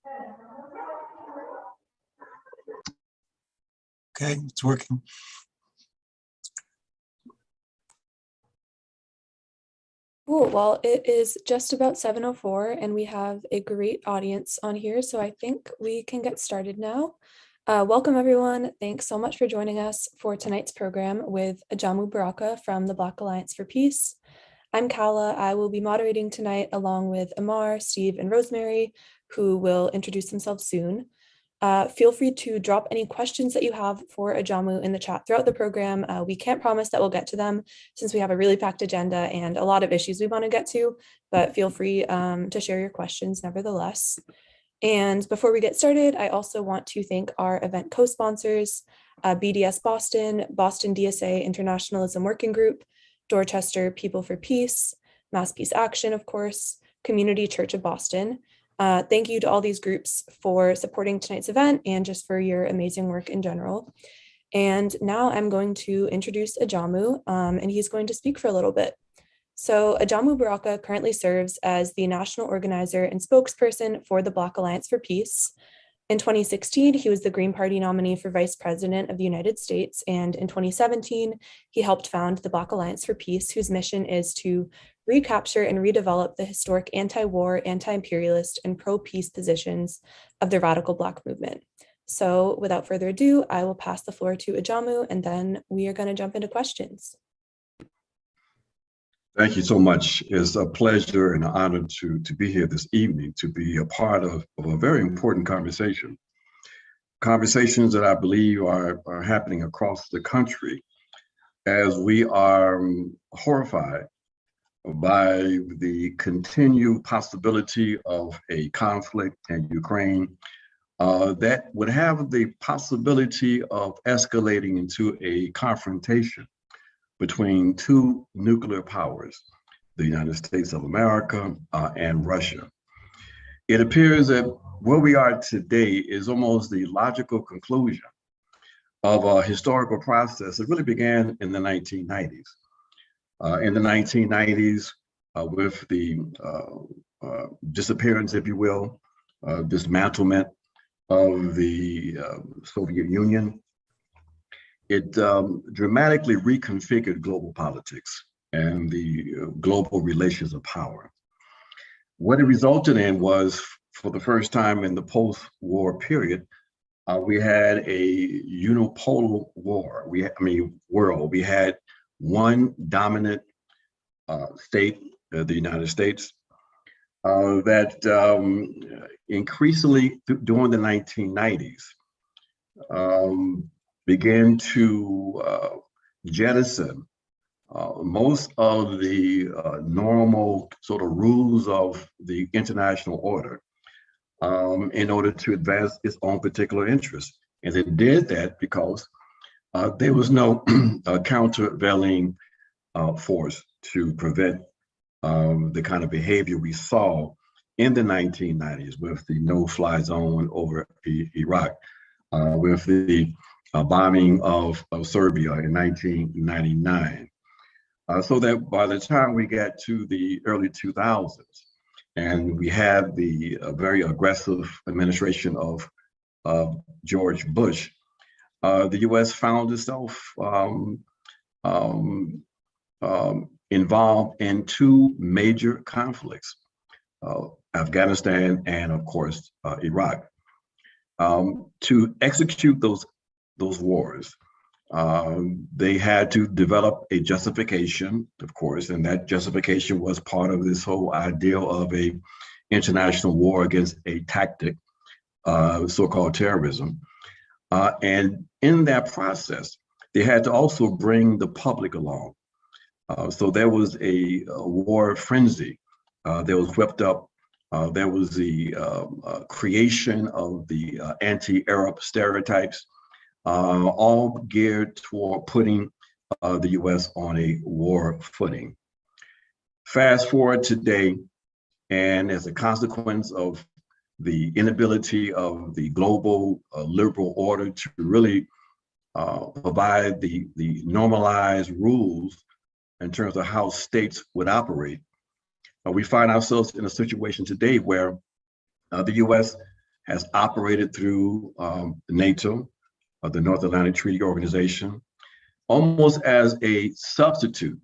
Okay, it's working. Cool. Well, it is just about 7:04 and we have a great audience on here, so I think we can get started now. Welcome everyone. Thanks so much for joining us for tonight's program with Ajamu Baraka from the Black Alliance for Peace. I'm Kala. I will be moderating tonight along with Amar, Steve, and Rosemary, who will introduce themselves soon. Feel free to drop any questions that you have for Ajamu in the chat throughout the program. We can't promise that we'll get to them since we have a really packed agenda and a lot of issues we want to get to, but feel free to share your questions nevertheless. And before we get started, I also want to thank our event co-sponsors, BDS Boston, Boston DSA Internationalism Working Group, Dorchester People for Peace, Mass Peace Action, of course, Community Church of Boston. Thank you to all these groups for supporting tonight's event and just for your amazing work in general. And now I'm going to introduce Ajamu, and he's going to speak for a little bit. So Ajamu Baraka currently serves as the national organizer and spokesperson for the Black Alliance for Peace. In 2016, he was the Green Party nominee for Vice President of the United States, and in 2017, he helped found the Black Alliance for Peace, whose mission is to recapture and redevelop the historic anti-war, anti-imperialist, and pro-peace positions of the radical Black movement. So without further ado, I will pass the floor to Ajamu, and then we are going to jump into questions. Thank you so much. It's a pleasure and an honor to be here this evening, to be a part of a very important conversation. Conversations that I believe are happening across the country as we are horrified by the continued possibility of a conflict in Ukraine that would have the possibility of escalating into a confrontation between two nuclear powers, the United States of America and Russia. It appears that where we are today is almost the logical conclusion of a historical process that really began in the 1990s. In the 1990s, with the disappearance, if you will, dismantlement of the Soviet Union, it dramatically reconfigured global politics and the global relations of power. What it resulted in was, for the first time in the post-war period, we had a unipolar war. World. We had one dominant state, the United States, that increasingly during the 1990s began to jettison most of the normal sort of rules of the international order in order to advance its own particular interests. And it did that because there was no countervailing force to prevent the kind of behavior we saw in the 1990s with the no-fly zone over Iraq, with the bombing of Serbia in 1999. So that by the time we get to the early 2000s, and we had the very aggressive administration of George Bush, the US found itself involved in two major conflicts, Afghanistan and of course, Iraq. To execute those wars, they had to develop a justification, of course, and that justification was part of this whole idea of a international war against a tactic, so-called terrorism. And in that process, they had to also bring the public along. So there was a war frenzy that was whipped up. There was the creation of the anti-Arab stereotypes, all geared toward putting the US on a war footing. Fast forward today, and as a consequence of the inability of the global liberal order to really provide the normalized rules in terms of how states would operate, we find ourselves in a situation today where the US has operated through NATO, the North Atlantic Treaty Organization, almost as a substitute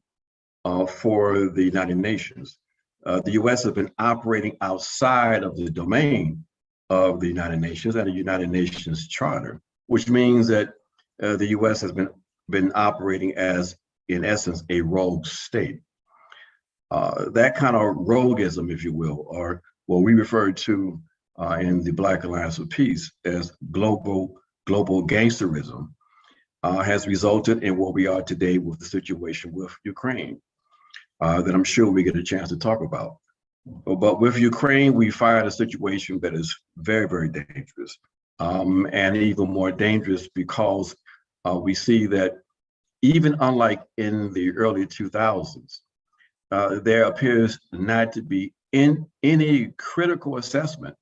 for the United Nations. The US has been operating outside of the domain of the United Nations and the United Nations Charter, which means that the US has been operating as, in essence, a rogue state. That kind of roguism, if you will, or what we refer to in the Black Alliance for Peace as global gangsterism, has resulted in what we are today with the situation with Ukraine, that I'm sure we get a chance to talk about. But with Ukraine, we find a situation that is very, very dangerous, and even more dangerous because we see that even unlike in the early 2000s, there appears not to be any critical assessment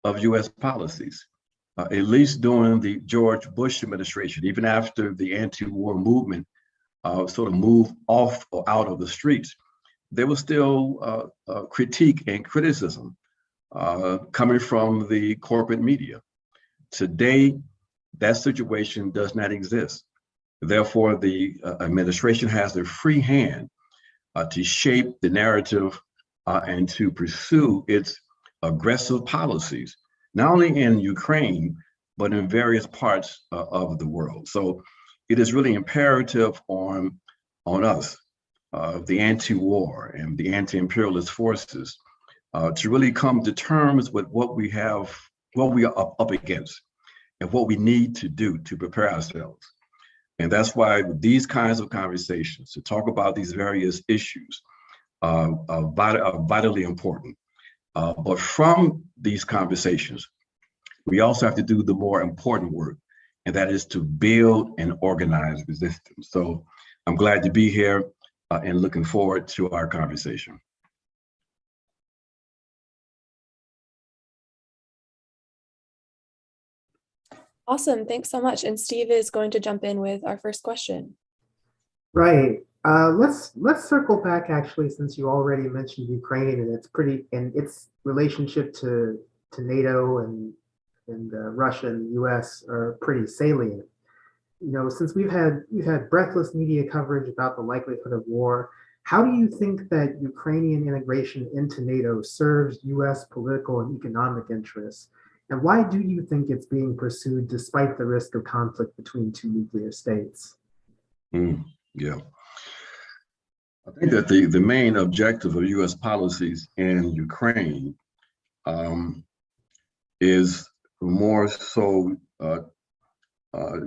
of US policies, at least during the George Bush administration, even after the anti-war movement sort of moved off or out of the streets. There was still critique and criticism coming from the corporate media. Today, that situation does not exist. Therefore, the administration has the free hand to shape the narrative and to pursue its aggressive policies, not only in Ukraine, but in various parts of the world. So it is really imperative on us, the anti-war and the anti-imperialist forces, to really come to terms with what we are up against and what we need to do to prepare ourselves. And that's why these kinds of conversations, to talk about these various issues, are vitally important. But from these conversations, we also have to do the more important work, and that is to build and organize resistance. So I'm glad to be here and looking forward to our conversation. Awesome, thanks so much. And Steve is going to jump in with our first question. Right. Let's circle back actually, since you already mentioned Ukraine and its relationship to NATO and Russia and the US are pretty salient. You know, since we've had breathless media coverage about the likelihood of war, how do you think that Ukrainian integration into NATO serves US political and economic interests? And why do you think it's being pursued despite the risk of conflict between two nuclear states? Yeah. I think that the main objective of US policies in Ukraine is more so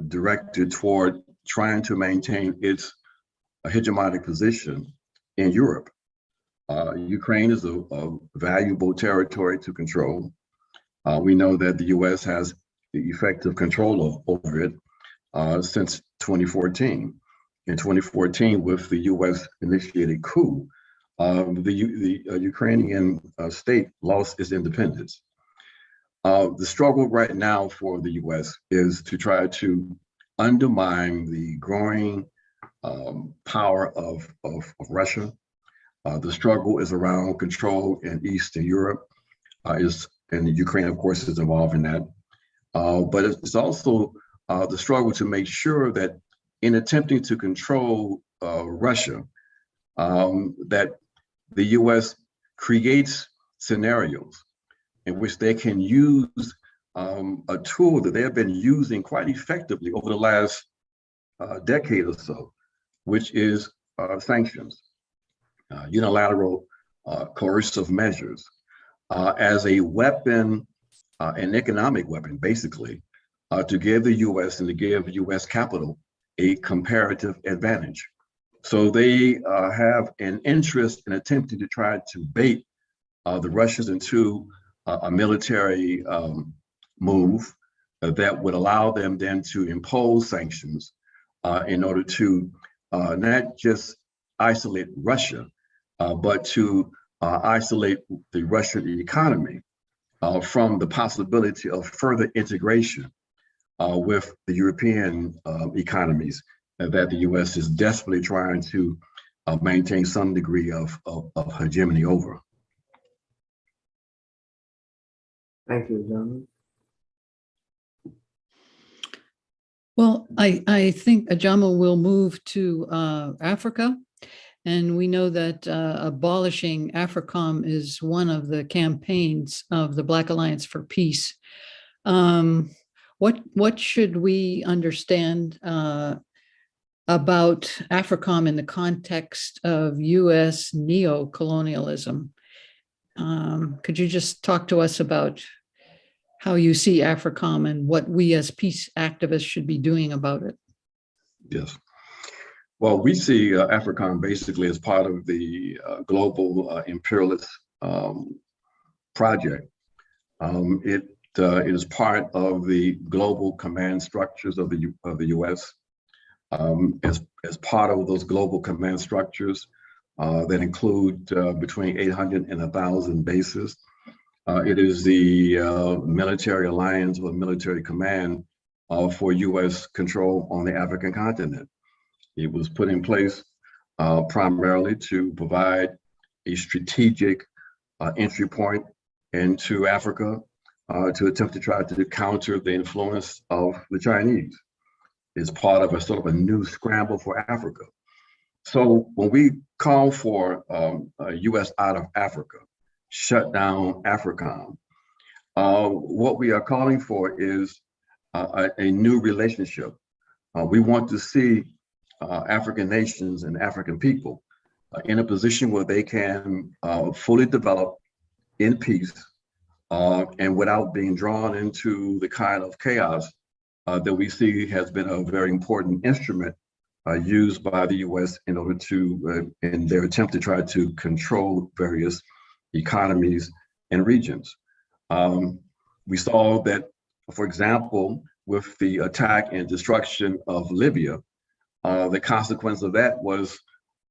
directed toward trying to maintain its hegemonic position in Europe. Ukraine is a valuable territory to control. We know that the US has the effective control over it since 2014. In 2014, with the US initiated coup, the Ukrainian state lost its independence. The struggle right now for the US is to try to undermine the growing power of Russia. The struggle is around control in Eastern Europe, and Ukraine, of course, is involved in that. But it's also the struggle to make sure that in attempting to control Russia, that the US creates scenarios in which they can use a tool that they have been using quite effectively over the last decade or so, which is sanctions, unilateral coercive measures, as a weapon, an economic weapon, basically, to give the US and to give US capital a comparative advantage. So they have an interest in attempting to try to bait the Russians into a military move that would allow them then to impose sanctions in order to not just isolate Russia, but to isolate the Russian economy from the possibility of further integration with the European economies that the US is desperately trying to maintain some degree of hegemony over. Thank you, John. Well, I think Ajamu will move to Africa. And we know that abolishing AFRICOM is one of the campaigns of the Black Alliance for Peace. What should we understand about AFRICOM in the context of US neocolonialism? Could you just talk to us about how you see AFRICOM and what we as peace activists should be doing about it? Yes. Well, we see AFRICOM basically as part of the global imperialist project. It is part of the global command structures of the U.S. As part of those global command structures that include between 800 and 1,000 bases. It is the military alliance or military command for U.S. control on the African continent. It was put in place primarily to provide a strategic entry point into Africa to attempt to try to counter the influence of the Chinese. It's part of a sort of a new scramble for Africa. So when we call for U.S. out of Africa, shut down AFRICOM, what we are calling for is a new relationship. We want to see African nations and African people in a position where they can fully develop in peace and without being drawn into the kind of chaos that we see has been a very important instrument used by the U.S. in order to, in their attempt to try to control various economies and regions. We saw that, for example, with the attack and destruction of Libya, the consequence of that was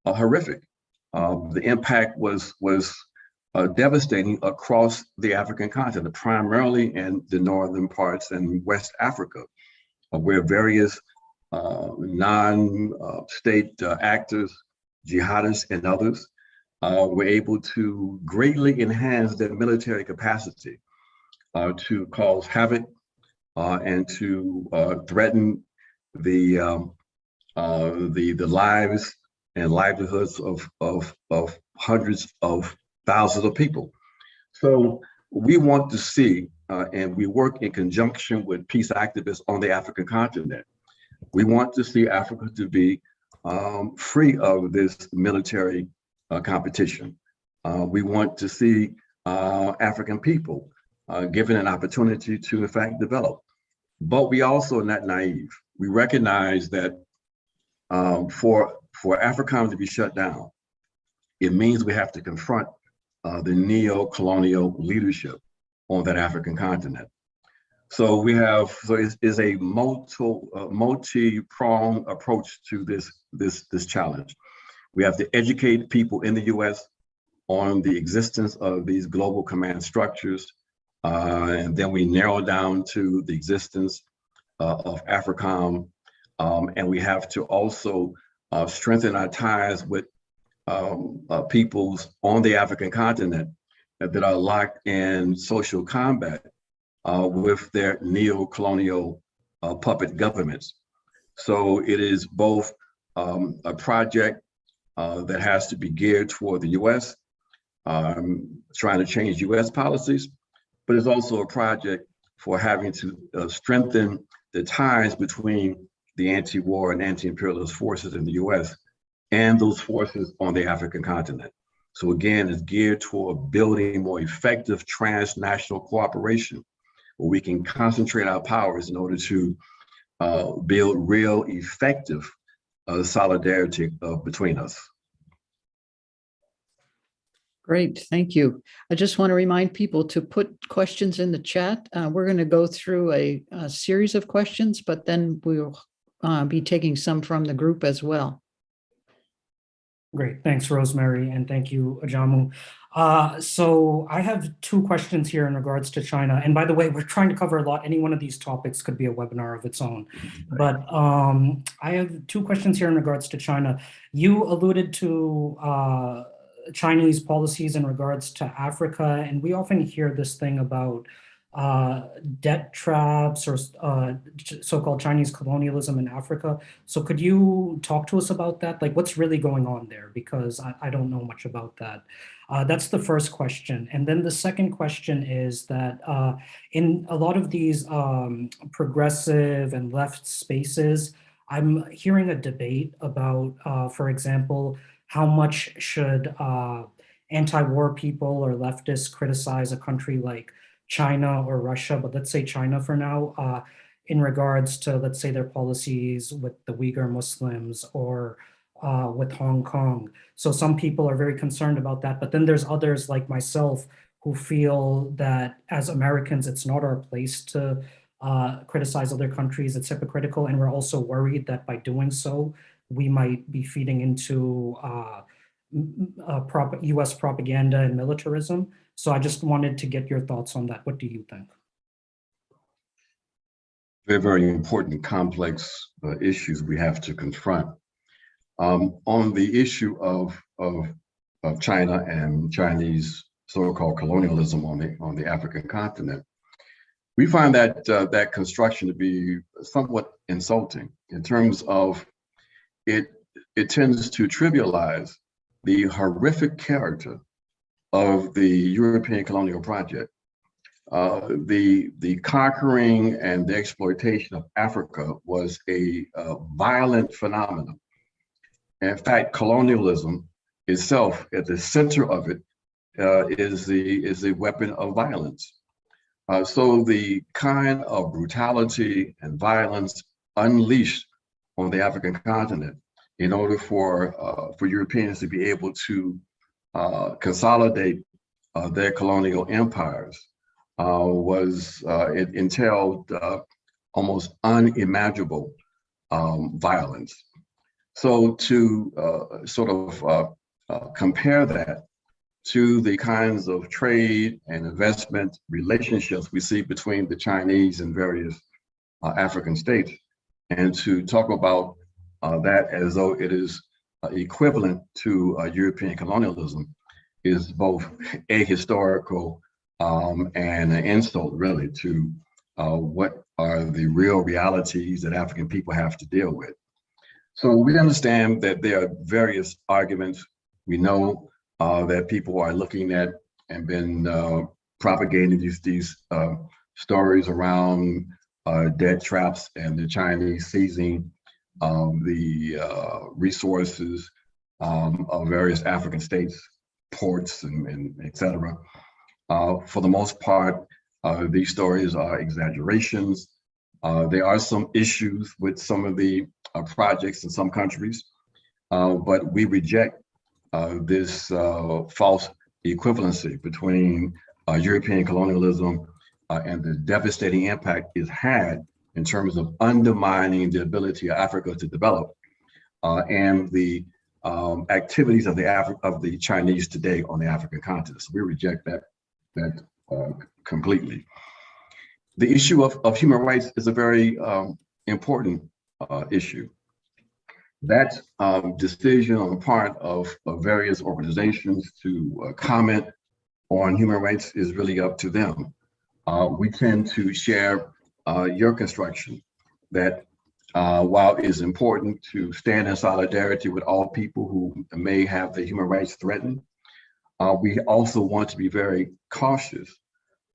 horrific. The impact was devastating across the African continent, primarily in the northern parts and West Africa, where various non-state actors, jihadists and others, were able to greatly enhance their military capacity to cause havoc and to threaten the lives and livelihoods of hundreds of thousands of people. So we want to see, and we work in conjunction with peace activists on the African continent. We want to see Africa to be free of this military competition. We want to see African people given an opportunity to, in fact, develop. But we also are not naive. We recognize that for AFRICOM to be shut down, it means we have to confront the neo-colonial leadership on that African continent. So we have, so it's a multi-pronged approach to this challenge. We have to educate people in the U.S. on the existence of these global command structures, and then we narrow down to the existence of AFRICOM, and we have to also strengthen our ties with peoples on the African continent that are locked in social combat with their neo-colonial puppet governments. So it is both a project that has to be geared toward the U.S., trying to change U.S. policies, but it's also a project for having to strengthen the ties between the anti-war and anti-imperialist forces in the U.S. and those forces on the African continent. So again, it's geared toward building more effective transnational cooperation, where we can concentrate our powers in order to build real effective solidarity between us. Great, thank you. I just want to remind people to put questions in the chat. We're going to go through a series of questions, but then we'll be taking some from the group as well. Great, thanks, Rosemary, and thank you, Ajamu. So I have two questions here in regards to China. And by the way, we're trying to cover a lot. Any one of these topics could be a webinar of its own. But I have two questions here in regards to China. You alluded to Chinese policies in regards to Africa, and we often hear this thing about debt traps or so-called Chinese colonialism in Africa. So could you talk to us about that? Like what's really going on there? Because I don't know much about that. That's the first question. And then the second question is that in a lot of these progressive and left spaces, I'm hearing a debate about, for example, how much should anti-war people or leftists criticize a country like China or Russia, but let's say China for now, in regards to, let's say, their policies with the Uyghur Muslims or with Hong Kong. So some people are very concerned about that, but then there's others like myself who feel that as Americans, it's not our place to criticize other countries. It's hypocritical, and we're also worried that by doing so, we might be feeding into US propaganda and militarism. So I just wanted to get your thoughts on that. What do you think? Very, very important, complex issues we have to confront. On the issue of China and Chinese so-called colonialism on the African continent, we find that that construction to be somewhat insulting in terms of it tends to trivialize the horrific character of the European colonial project. The conquering and the exploitation of Africa was a violent phenomenon. In fact, colonialism itself, at the center of it, is a weapon of violence. So the kind of brutality and violence unleashed on the African continent in order for Europeans to be able to consolidate their colonial empires it entailed almost unimaginable violence. So to sort of compare that to the kinds of trade and investment relationships we see between the Chinese and various African states, and to talk about that as though it is equivalent to European colonialism is both ahistorical and an insult, really, to what are the real realities that African people have to deal with. So we understand that there are various arguments. We know that people are looking at and been propagating these stories around debt traps and the Chinese seizing the resources of various African states, ports, and et cetera. For the most part, these stories are exaggerations. There are some issues with some of the projects in some countries, but we reject this false equivalency between European colonialism and the devastating impact it's had in terms of undermining the ability of Africa to develop and the activities of the Chinese today on the African continent. So we reject that completely. The issue of human rights is a very important issue. That decision on the part of various organizations to comment on human rights is really up to them. We tend to share your construction that while it is important to stand in solidarity with all people who may have their human rights threatened, we also want to be very cautious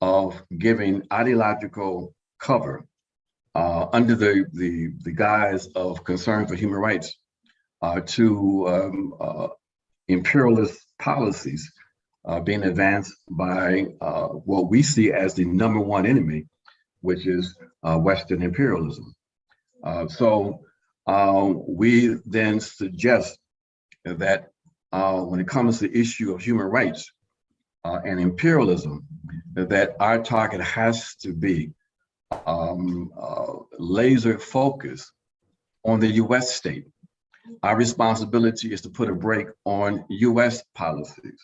of giving ideological cover under the guise of concern for human rights to imperialist policies being advanced by what we see as the #1 enemy, which is Western imperialism. So we then suggest that when it comes to the issue of human rights and imperialism, that our target has to be laser focused on the US state. Our responsibility is to put a brake on US policies.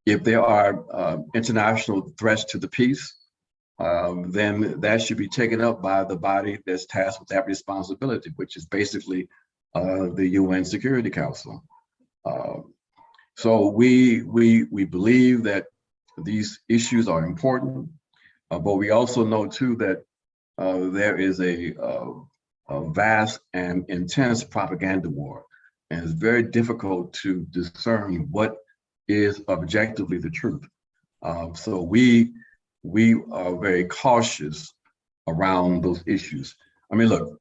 If there are international threats to the peace, then that should be taken up by the body that's tasked with that responsibility, which is basically the UN Security Council. So we believe that these issues are important, but we also know too that there is a vast and intense propaganda war, and it's very difficult to discern what is objectively the truth. So we are very cautious around those issues. I mean, look,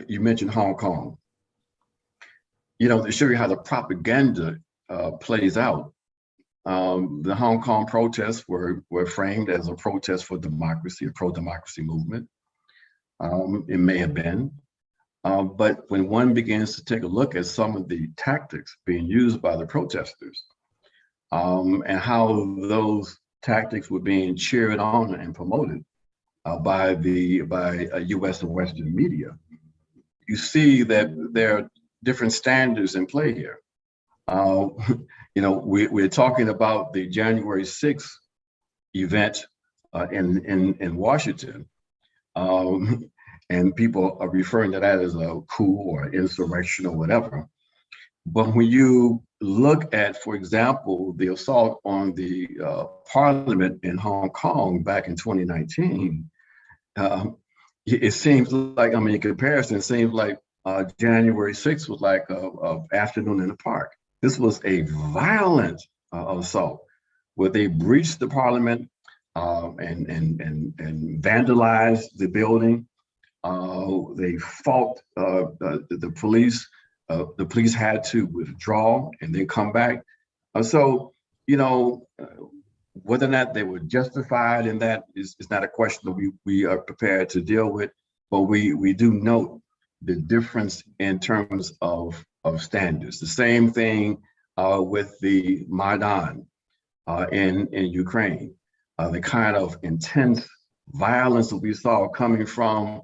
you mentioned Hong Kong. You know, to show you how the propaganda plays out, the Hong Kong protests were framed as a protest for democracy, a pro-democracy movement. It may have been, but when one begins to take a look at some of the tactics being used by the protesters, and how those tactics were being cheered on and promoted by US and Western media, you see that there are different standards in play here. You know, we're talking about the January 6th event in Washington, and people are referring to that as a coup or insurrection or whatever. But when you look at, for example, the assault on the parliament in Hong Kong back in 2019, it seems like, I mean, in comparison, it seems like January 6th was like an afternoon in the park. This was a violent assault where they breached the parliament and vandalized the building. They fought the police. The police had to withdraw and then come back. So, you know, whether or not they were justified in that is not a question that we are prepared to deal with, but we do note the difference in terms of standards. The same thing with the Maidan in Ukraine, the kind of intense violence that we saw coming from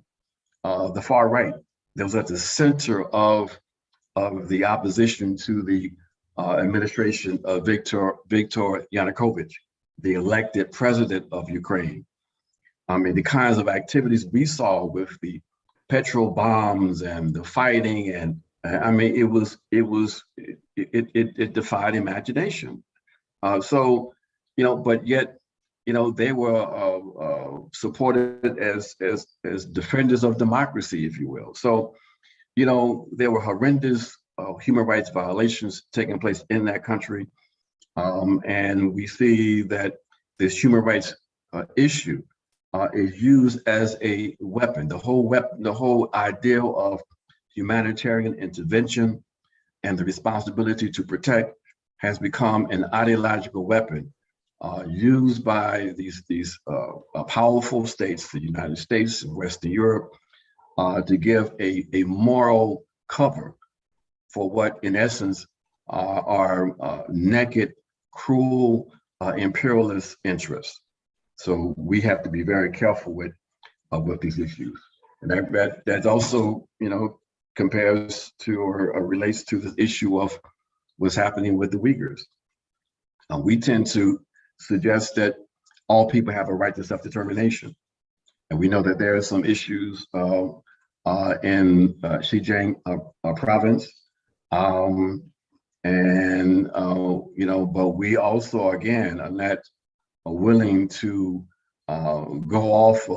the far right that was at the center of the opposition to the administration of Viktor Yanukovych, the elected president of Ukraine. I mean, the kinds of activities we saw with the petrol bombs and the fighting, and I mean, it defied imagination. So, you know, but yet, you know, they were supported as defenders of democracy, if you will. So, you know, there were horrendous human rights violations taking place in that country. And we see that this human rights issue is used as a weapon. The whole idea of humanitarian intervention and the responsibility to protect has become an ideological weapon used by these powerful states, the United States and Western Europe, to give a moral cover for what, in essence, are naked, cruel, imperialist interests. So we have to be very careful with these issues, and that also, you know, compares to or relates to the issue of what's happening with the Uyghurs. We tend to suggest that all people have a right to self-determination, and we know that there are some issues in Xinjiang province, you know, but we also, again, are not willing to go off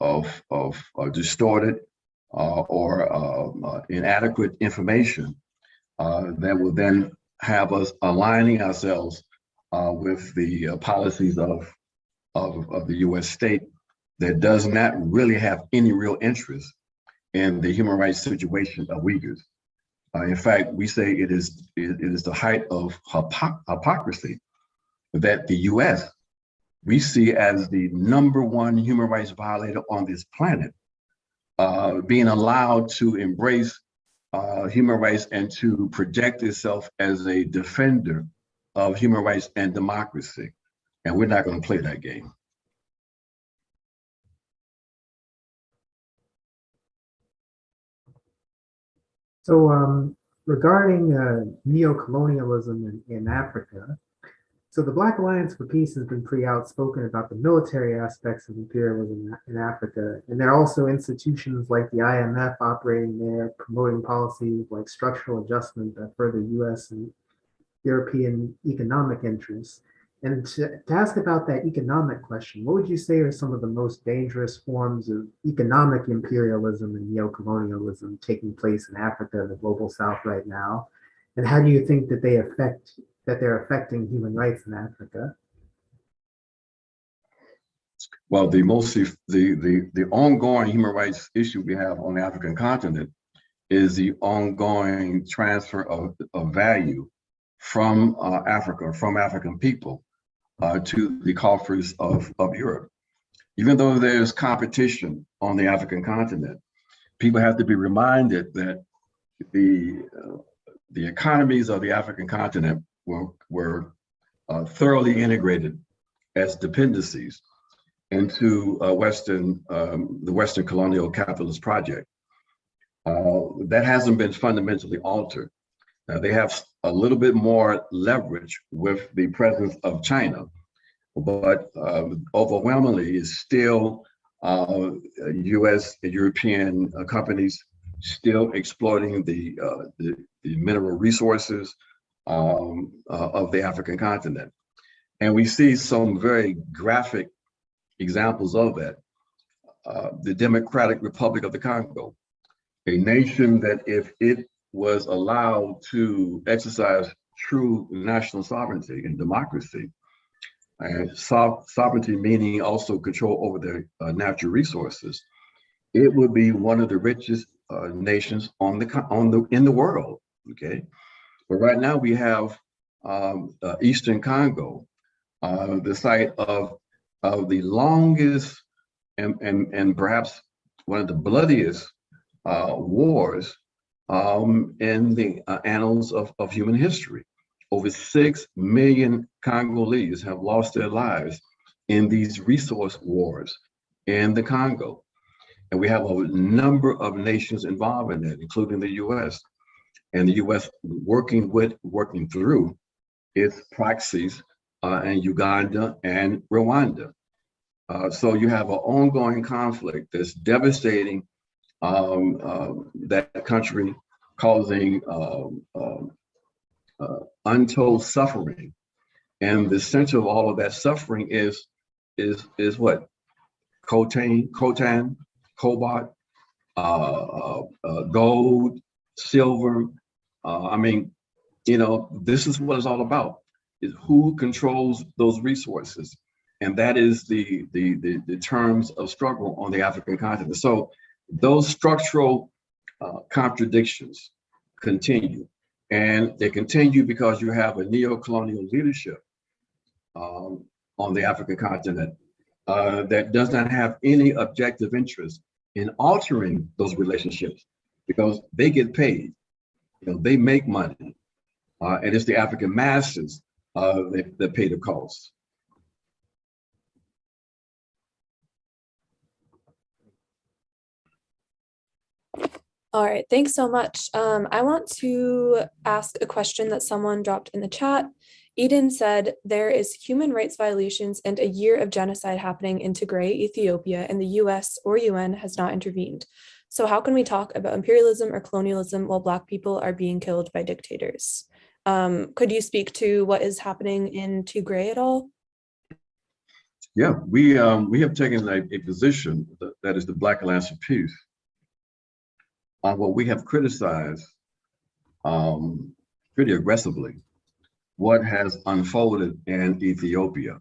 of distorted or inadequate information that will then have us aligning ourselves with the policies of the U.S. state that does not really have any real interest in the human rights situation of Uyghurs. In fact, we say it is the height of hypocrisy that the U.S. we see as the #1 human rights violator on this planet, being allowed to embrace human rights and to project itself as a defender of human rights and democracy. And we're not going to play that game. So regarding neocolonialism in Africa, so the Black Alliance for Peace has been pretty outspoken about the military aspects of imperialism in Africa. And there are also institutions like the IMF operating there, promoting policies like structural adjustment that further US and European economic interests. And to ask about that economic question, what would you say are some of the most dangerous forms of economic imperialism and neocolonialism taking place in Africa and the global South right now? And how do you think that they're affecting human rights in Africa? Well, the ongoing human rights issue we have on the African continent is the ongoing transfer of value from Africa, from African people to the coffers of Europe. Even though there's competition on the African continent, people have to be reminded that the economies of the African continent were thoroughly integrated as dependencies into the Western colonial capitalist project. That hasn't been fundamentally altered. They have a little bit more leverage with the presence of China, but overwhelmingly is still US and European companies still exploiting the mineral resources of the African continent. And we see some very graphic examples of that. The Democratic Republic of the Congo, a nation that if it was allowed to exercise true national sovereignty and democracy, and sovereignty meaning also control over their natural resources, it would be one of the richest nations in the world. Okay, but right now we have Eastern Congo, the site of the longest and perhaps one of the bloodiest wars in the annals of human history. Over 6 million Congolese have lost their lives in these resource wars in the Congo. And we have a number of nations involved in that, including the US. And the US working through its proxies in Uganda and Rwanda. So you have an ongoing conflict that's devastating that country, causing untold suffering. And the center of all of that suffering is what? Coltan, cobalt, gold, silver. I mean, this is what it's all about, is who controls those resources. And that is the terms of struggle on the African continent. So those structural contradictions continue. And they continue because you have a neo-colonial leadership on the African continent that does not have any objective interest in altering those relationships because they get paid. They make money. And it's the African masses that pay the cost. All right, thanks so much. I want to ask a question that someone dropped in the chat. Eden said, there is human rights violations and a year of genocide happening in Tigray, Ethiopia, and the US or UN has not intervened. So how can we talk about imperialism or colonialism while Black people are being killed by dictators? Could you speak to what is happening in Tigray at all? Yeah, we have taken a position that is the Black Alliance for Peace. Well, we have criticized pretty aggressively what has unfolded in Ethiopia.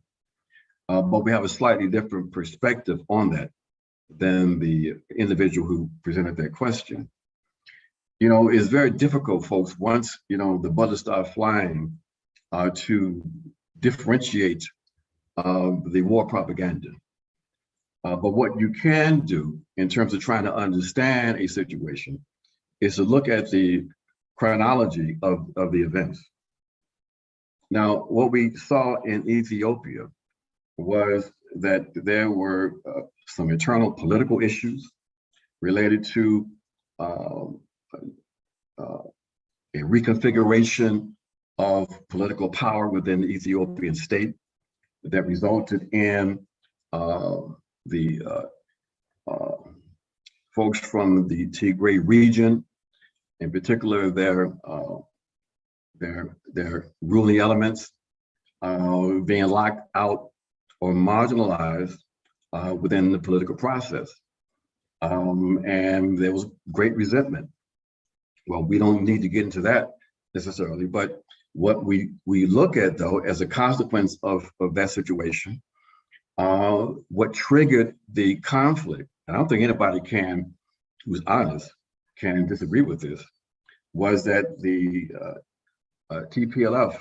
But we have a slightly different perspective on that than the individual who presented that question. It's very difficult, folks, once, the bullets start flying to differentiate the war propaganda. But what you can do in terms of trying to understand a situation is to look at the chronology of the events. Now, what we saw in Ethiopia was that there were some internal political issues related to a reconfiguration of political power within the Ethiopian state that resulted in the folks from the Tigray region, in particular their ruling elements, being locked out or marginalized within the political process. And there was great resentment. Well, we don't need to get into that necessarily, but what we look at, though, as a consequence of that situation, what triggered the conflict, and I don't think anybody who's honest, can disagree with this, was that the TPLF,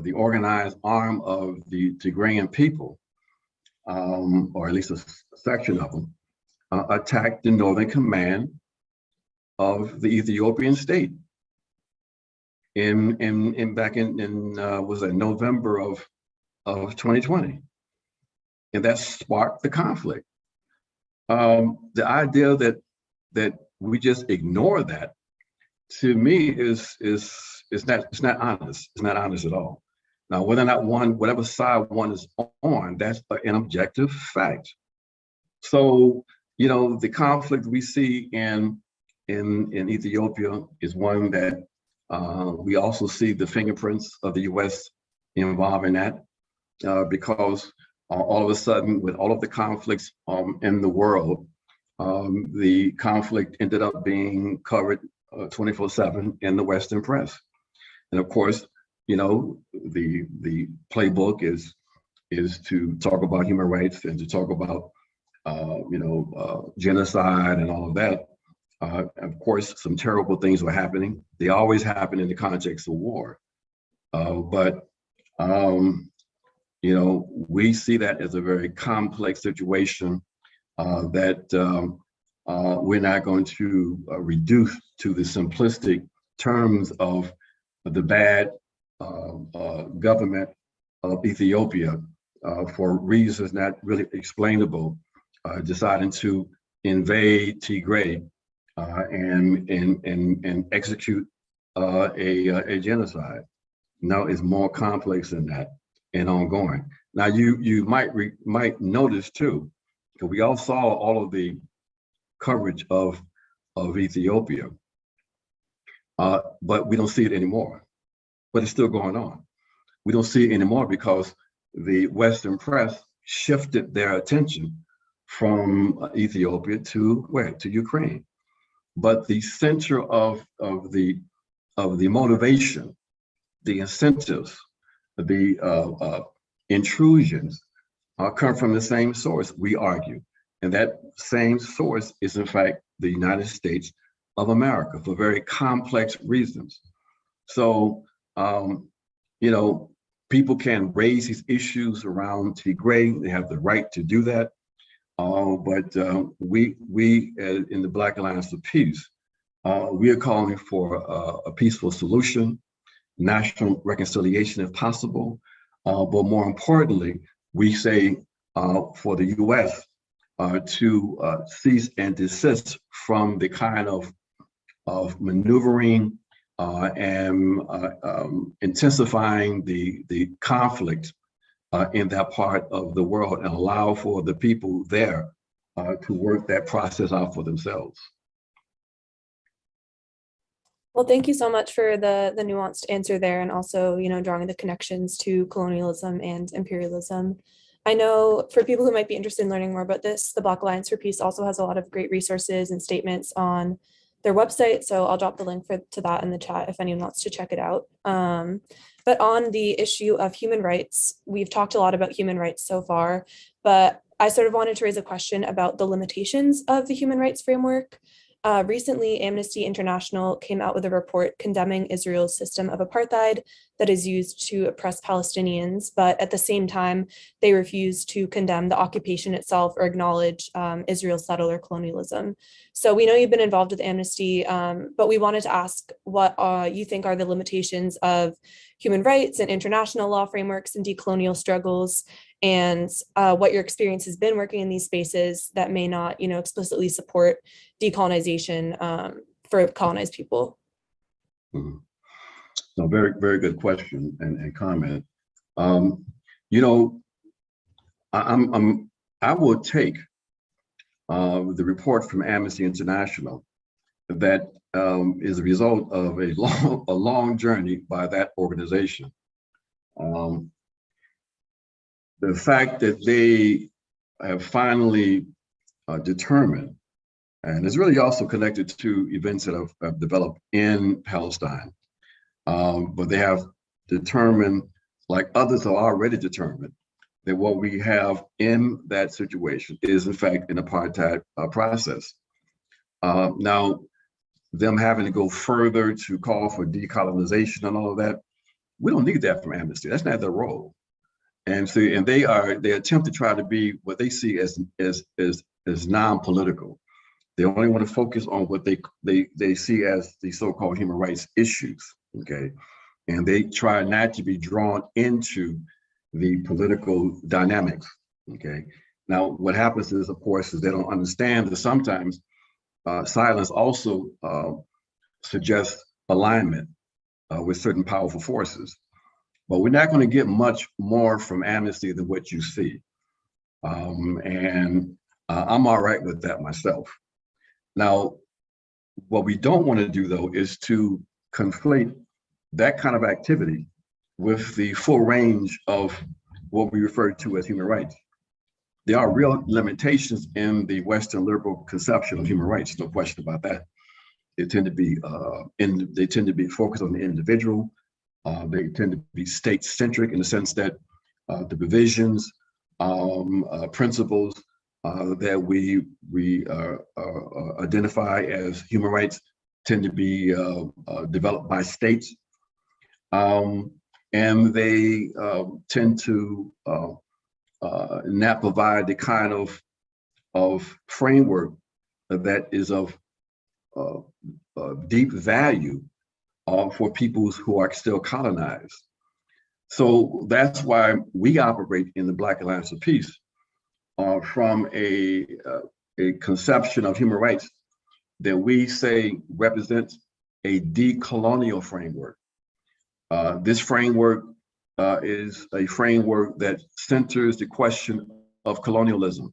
the organized arm of the Tigrayan people, or at least a section of them, attacked the northern command of the Ethiopian state back in was it November of 2020, and that sparked the conflict. The idea that we just ignore that, to me, is not honest. It's not honest at all. Now, whether or not whatever side one is on, that's an objective fact. So, the conflict we see in Ethiopia is one that we also see the fingerprints of the US involved in that, because all of a sudden, with all of the conflicts in the world, the conflict ended up being covered 24/7 in the Western press. And of course, the playbook is to talk about human rights and to talk about genocide and all of that. Of course, some terrible things were happening. They always happen in the context of war. But we see that as a very complex situation that we're not going to reduce to the simplistic terms of the bad government of Ethiopia for reasons not really explainable, deciding to invade Tigray and execute a genocide. No, it's more complex than that and ongoing. Now, you might notice too, because we all saw all of the coverage of Ethiopia, but we don't see it anymore. But it's still going on. We don't see it anymore because the Western press shifted their attention from Ethiopia to where? To Ukraine. But the center of the motivation, the incentives, the intrusions come from the same source, we argue. And that same source is, in fact, the United States of America for very complex reasons. So, people can raise these issues around Tigray. They have the right to do that. But we in the Black Alliance of Peace, we are calling for a peaceful solution, national reconciliation if possible. But more importantly, we say for the US to cease and desist from the kind of maneuvering and intensifying the conflict in that part of the world, and allow for the people there to work that process out for themselves. Well, thank you so much for the nuanced answer there, and also, drawing the connections to colonialism and imperialism. I know for people who might be interested in learning more about this, the Black Alliance for Peace also has a lot of great resources and statements on their website. So I'll drop the link to that in the chat if anyone wants to check it out. But on the issue of human rights, we've talked a lot about human rights so far, but I sort of wanted to raise a question about the limitations of the human rights framework. Recently, Amnesty International came out with a report condemning Israel's system of apartheid that is used to oppress Palestinians, but at the same time, they refuse to condemn the occupation itself or acknowledge Israel's settler colonialism. So we know you've been involved with Amnesty, but we wanted to ask what you think are the limitations of human rights and international law frameworks and decolonial struggles, and what your experience has been working in these spaces that may not, explicitly support decolonization for colonized people. Mm-hmm. So very, very good question and comment. I will take the report from Amnesty International that is a result of a long journey by that organization The fact that they have finally determined, and it's really also connected to events that have developed in Palestine, but they have determined, like others are already determined, that what we have in that situation is in fact an apartheid process. Now, them having to go further to call for decolonization and all of that, we don't need that from Amnesty. That's not their role. And so, and they attempt to try to be what they see as non-political. They only want to focus on what they see as the so-called human rights issues, okay? And they try not to be drawn into the political dynamics, okay? Now, what happens is, of course, is they don't understand that sometimes silence also suggests alignment with certain powerful forces. But we're not going to get much more from Amnesty than what you see. I'm all right with that myself. Now, what we don't want to do, though, is to conflate that kind of activity with the full range of what we refer to as human rights. There are real limitations in the Western liberal conception of human rights, no question about that. They tend to be focused on the individual. They tend to be state-centric in the sense that the provisions, principles that we identify as human rights tend to be developed by states, and they tend to not provide the kind of framework that is of deep value for peoples who are still colonized. So that's why we operate in the Black Alliance of Peace from a conception of human rights that we say represents a decolonial framework. This framework is a framework that centers the question of colonialism,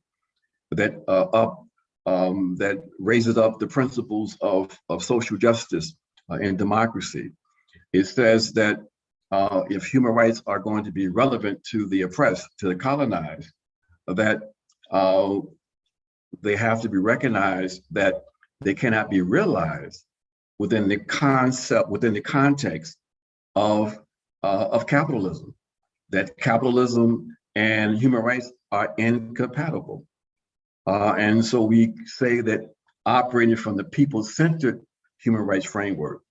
that that raises up the principles of social justice and democracy. It says that if human rights are going to be relevant to the oppressed, to the colonized, that they have to be recognized, that they cannot be realized within the context of capitalism, that capitalism and human rights are incompatible. And so we say that operating from the people-centered human rights framework,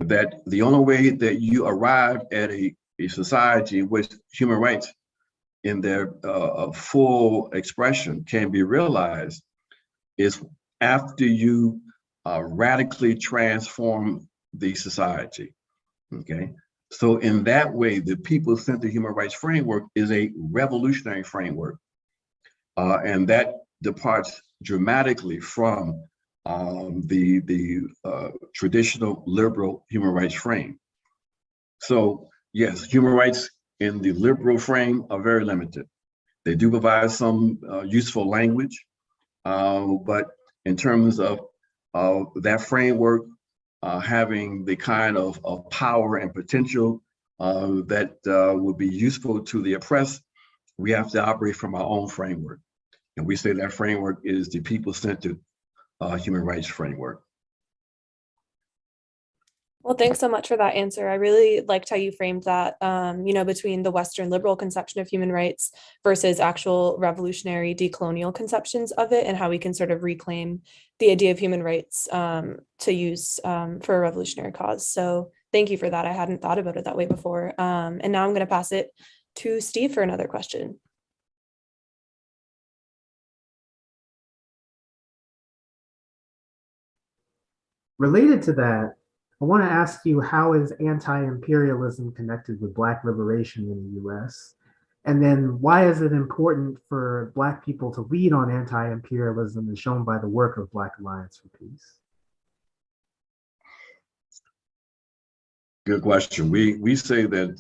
that the only way that you arrive at a society in which human rights in their full expression can be realized is after you radically transform the society, okay? So in that way, the people-centered human rights framework is a revolutionary framework, and that departs dramatically from the traditional liberal human rights frame. So yes, human rights in the liberal frame are very limited. They do provide some useful language, but in terms of that framework having the kind of power and potential that would be useful to the oppressed, we have to operate from our own framework. And we say that framework is the people-centered human rights framework. Well, thanks so much for that answer. I really liked how you framed that, between the Western liberal conception of human rights versus actual revolutionary decolonial conceptions of it, and how we can sort of reclaim the idea of human rights to use for a revolutionary cause. So thank you for that. I hadn't thought about it that way before. And now I'm going to pass it to Steve for another question. Related to that, I want to ask you, how is anti-imperialism connected with Black liberation in the US? And then why is it important for Black people to lead on anti-imperialism as shown by the work of Black Alliance for Peace? Good question. We say that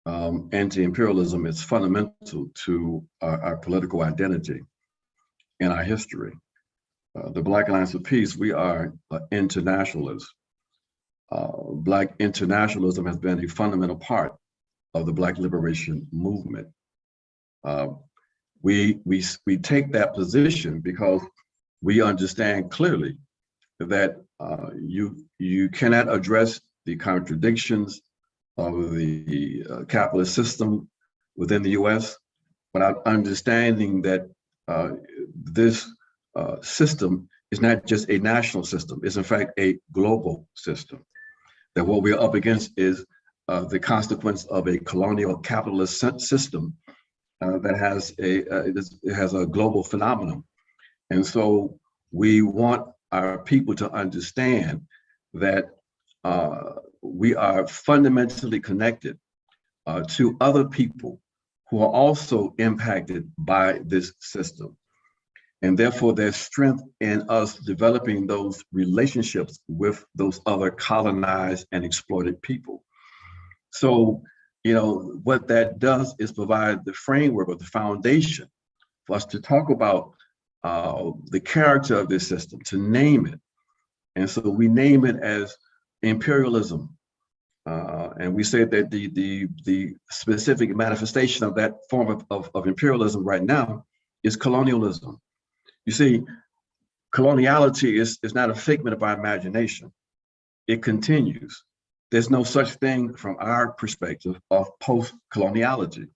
anti-imperialism is fundamental to our political identity and our history. The Black Alliance of Peace, we are internationalists. Black internationalism has been a fundamental part of the Black liberation movement. We take that position because we understand clearly that you cannot address the contradictions of the capitalist system within the US without understanding that this system is not just a national system, it's in fact a global system. That what we're up against is the consequence of a colonial capitalist system that has a global phenomenon. And so we want our people to understand that we are fundamentally connected to other people who are also impacted by this system. And therefore there's strength in us developing those relationships with those other colonized and exploited people. So, what that does is provide the framework or the foundation for us to talk about the character of this system, to name it. And so we name it as imperialism. And we say that the specific manifestation of that form of imperialism right now is colonialism. You see, coloniality is not a figment of our imagination. It continues. There's no such thing from our perspective of post-coloniality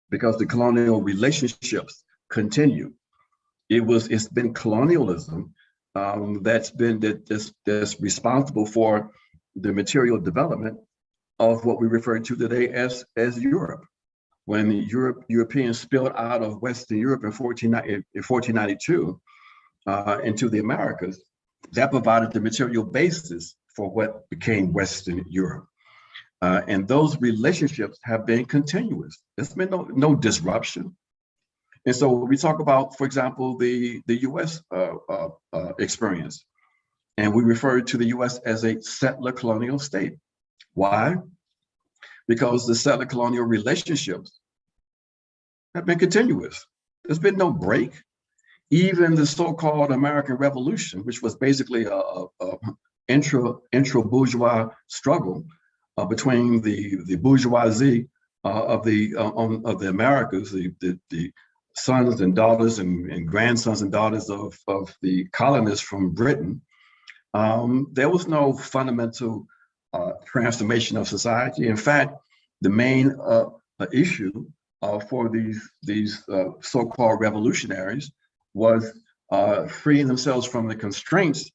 because the colonial relationships continue. It's been colonialism that's responsible for the material development of what we refer to today as Europe. When the Europeans spilled out of Western Europe in 1492 into the Americas, that provided the material basis for what became Western Europe. And those relationships have been continuous. There's been no disruption. And so we talk about, for example, the US experience, and we refer to the US as a settler colonial state. Why? Because the settler colonial relationships have been continuous. There's been no break. Even the so-called American Revolution, which was basically a intra-bourgeois struggle between the bourgeoisie of the Americas, the sons and daughters and grandsons and daughters of the colonists from Britain, there was no fundamental transformation of society. In fact, the main issue for these so-called revolutionaries was freeing themselves from the constraints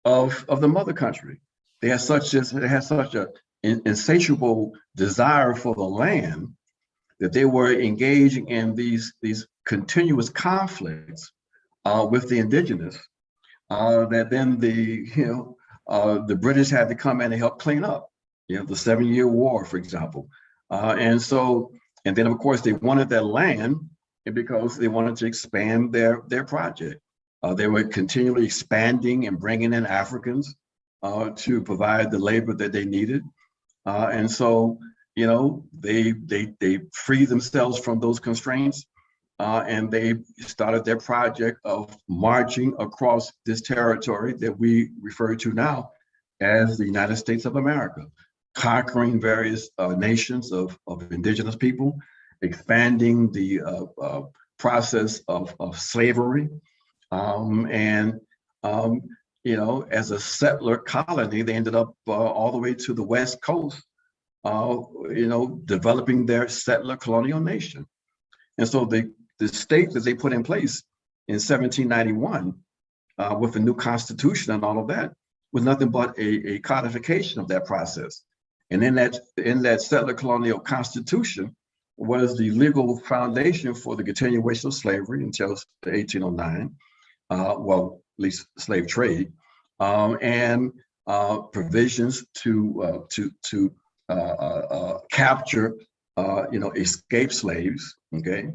of the mother country. They had such an insatiable desire for the land that they were engaging in these continuous conflicts with the indigenous that then the British had to come in and help clean up. The 7-Year War, for example. And then of course they wanted that land because they wanted to expand their project. They were continually expanding and bringing in Africans to provide the labor that they needed. And so, they freed themselves from those constraints and they started their project of marching across this territory that we refer to now as the United States of America, conquering various nations of indigenous people, expanding the process of slavery. As a settler colony, they ended up all the way to the West Coast, developing their settler colonial nation. And so the state that they put in place in 1791 with the new constitution and all of that was nothing but a codification of that process. And in that settler colonial constitution was the legal foundation for the continuation of slavery until 1809, well, at least slave trade, and provisions to capture, escaped slaves. Okay,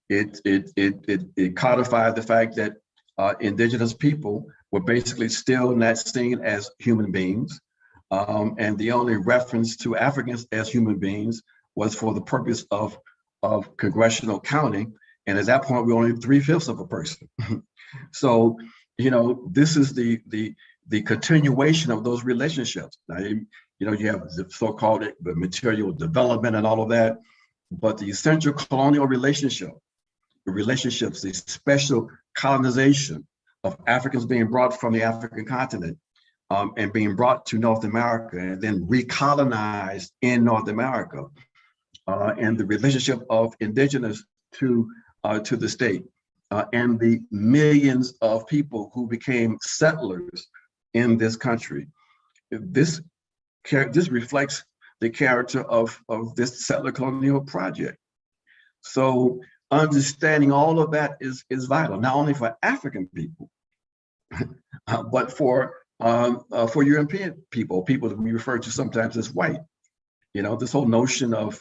it codified the fact that indigenous people were basically still not seen as human beings, and the only reference to Africans as human beings was for the purpose of congressional counting. And at that point, we were only 3/5 of a person. So, this is the the continuation of those relationships. Now, you have the so-called material development and all of that, but the essential colonial relationships, the special colonization of Africans being brought from the African continent and being brought to North America and then recolonized in North America, and the relationship of indigenous to the state, and the millions of people who became settlers in this country. This reflects the character of this settler colonial project. So understanding all of that is vital, not only for African people, but for European people that we refer to sometimes as white. This whole notion of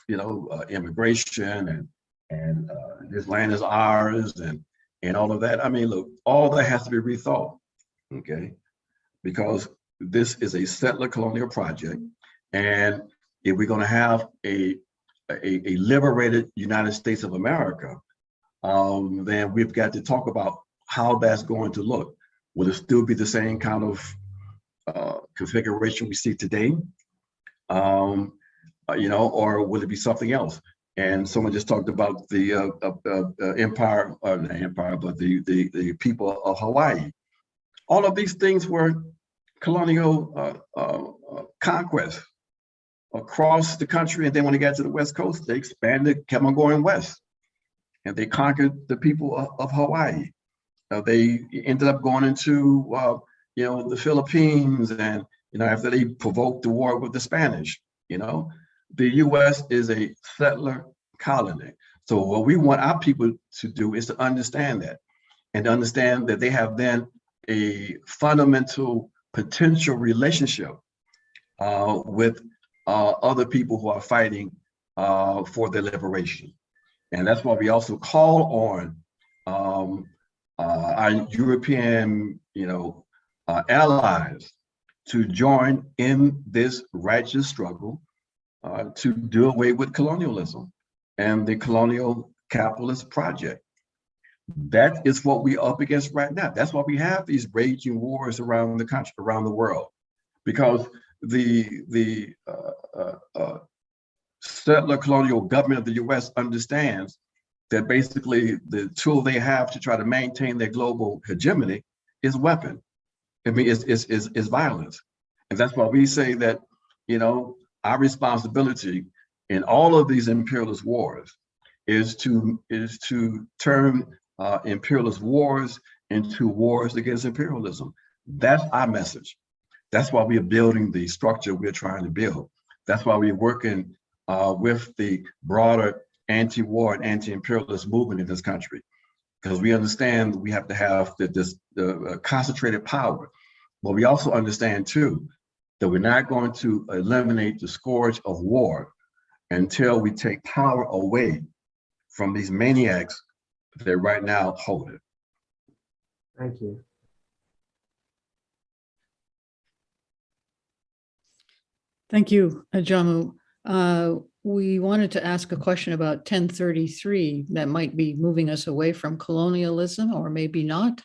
immigration and this land is ours and all of that. I mean, look, all that has to be rethought, okay? Because this is a settler colonial project, and if we're going to have a liberated United States of America, then we've got to talk about how that's going to look. Will it still be the same kind of configuration we see today? Or will it be something else? And someone just talked about the the people of Hawaii. All of these things were colonial conquests across the country, and then when they got to the West Coast, they expanded, kept on going west, and they conquered the people of Hawaii. They ended up going into the Philippines, and after they provoked the war with the Spanish. The U.S. is a settler colony. So what we want our people to do is to understand that, and to understand that they have then a fundamental potential relationship with other people who are fighting for their liberation. And that's why we also call on our European allies to join in this righteous struggle to do away with colonialism and the colonial capitalist project. That is what we're up against right now. That's why we have these raging wars around the country, around the world, because the settler colonial government of the U.S. understands that basically the tool they have to try to maintain their global hegemony is weapon. I mean, is violence. And that's why we say that, our responsibility in all of these imperialist wars is to turn imperialist wars into wars against imperialism. That's our message. That's why we are building the structure we're trying to build. That's why we're working with the broader anti-war and anti-imperialist movement in this country, because we understand we have to have the concentrated power. But we also understand too that we're not going to eliminate the scourge of war until we take power away from these maniacs that right now hold it. Thank you. Thank you, Ajamu. We wanted to ask a question about 1033 that might be moving us away from colonialism, or maybe not.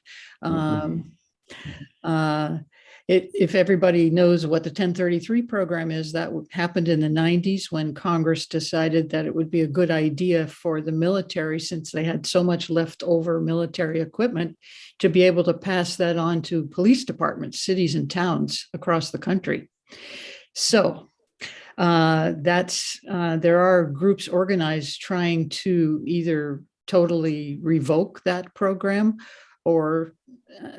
If everybody knows what the 1033 program is, that happened in the 90s when Congress decided that it would be a good idea for the military, since they had so much leftover military equipment, to be able to pass that on to police departments, cities and towns across the country. So there are groups organized trying to either totally revoke that program, or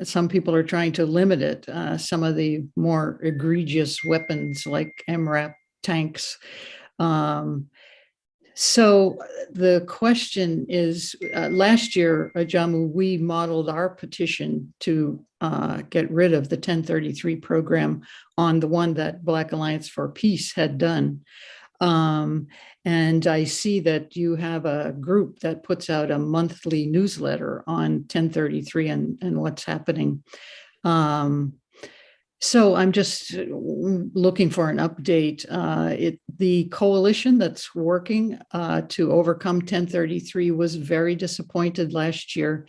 some people are trying to limit it. Some of the more egregious weapons like MRAP tanks. So the question is, last year, Ajamu, we modeled our petition to get rid of the 1033 program on the one that Black Alliance for Peace had done. And I see that you have a group that puts out a monthly newsletter on 1033 and what's happening. So I'm just looking for an update. The coalition that's working to overcome 1033 was very disappointed last year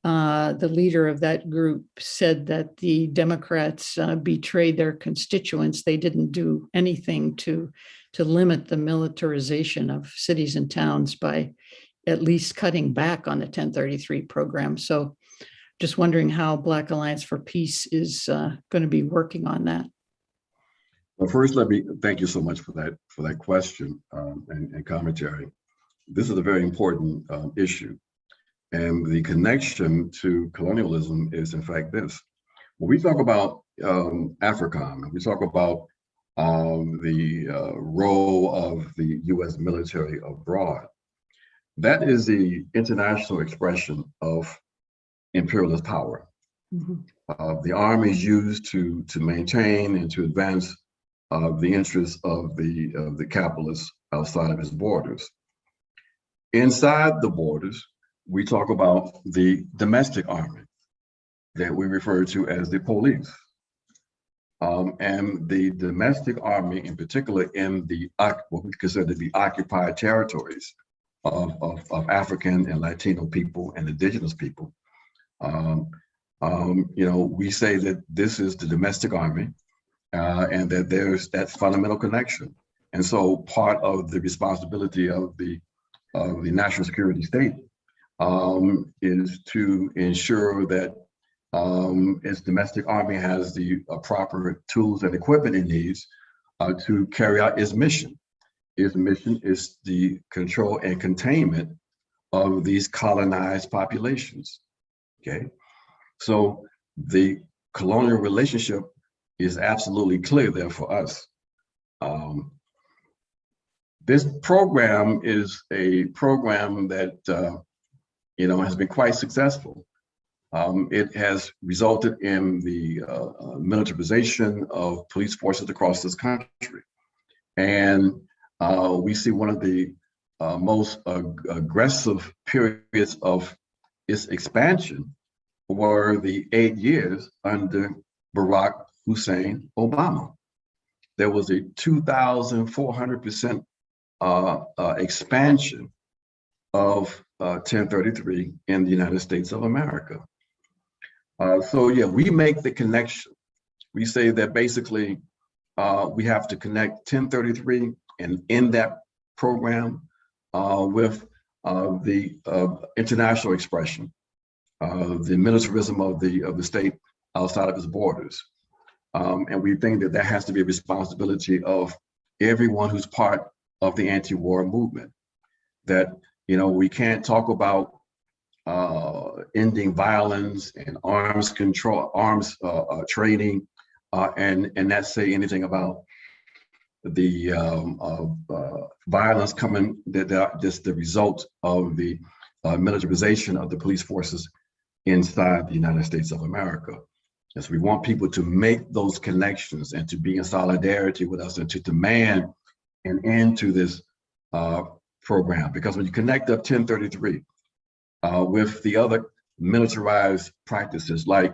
the leader of that group said that the Democrats betrayed their constituents. They didn't do anything to limit the militarization of cities and towns by at least cutting back on the 1033 program. So just wondering how Black Alliance for Peace is going to be working on that. Well, first, let me thank you so much for that question and commentary. This is a very important issue. And the connection to colonialism is, in fact, this. When we talk about AFRICOM, and we talk about the role of the US military abroad, that is the international expression of imperialist power. The army is used to maintain and to advance the interests of the capitalist outside of its borders. Inside the borders, we talk about the domestic army that we refer to as the police. And the domestic army, in particular, in what we consider to be occupied territories of African and Latino people and indigenous people, we say that this is the domestic army and that there's that fundamental connection. And so part of the responsibility of the national security state is to ensure that its domestic army has the proper tools and equipment it needs to carry out its mission. Its mission is the control and containment of these colonized populations, okay? So the colonial relationship is absolutely clear there for us. This program is a program that has been quite successful. It has resulted in the militarization of police forces across this country. And we see one of the most aggressive periods of its expansion were the 8 years under Barack Hussein Obama. There was a 2,400% expansion of 1033 in the United States of America. So yeah, we make the connection. We say that basically we have to connect 1033 and in that program with the international expression, the militarism of the state outside of its borders. And we think that that has to be a responsibility of everyone who's part of the anti-war movement. That, we can't talk about ending violence and arms control, arms training, and not say anything about the violence coming, just the result of the militarization of the police forces inside the United States of America. And so we want people to make those connections and to be in solidarity with us and to demand an end to this program. Because when you connect up 1033 with the other militarized practices like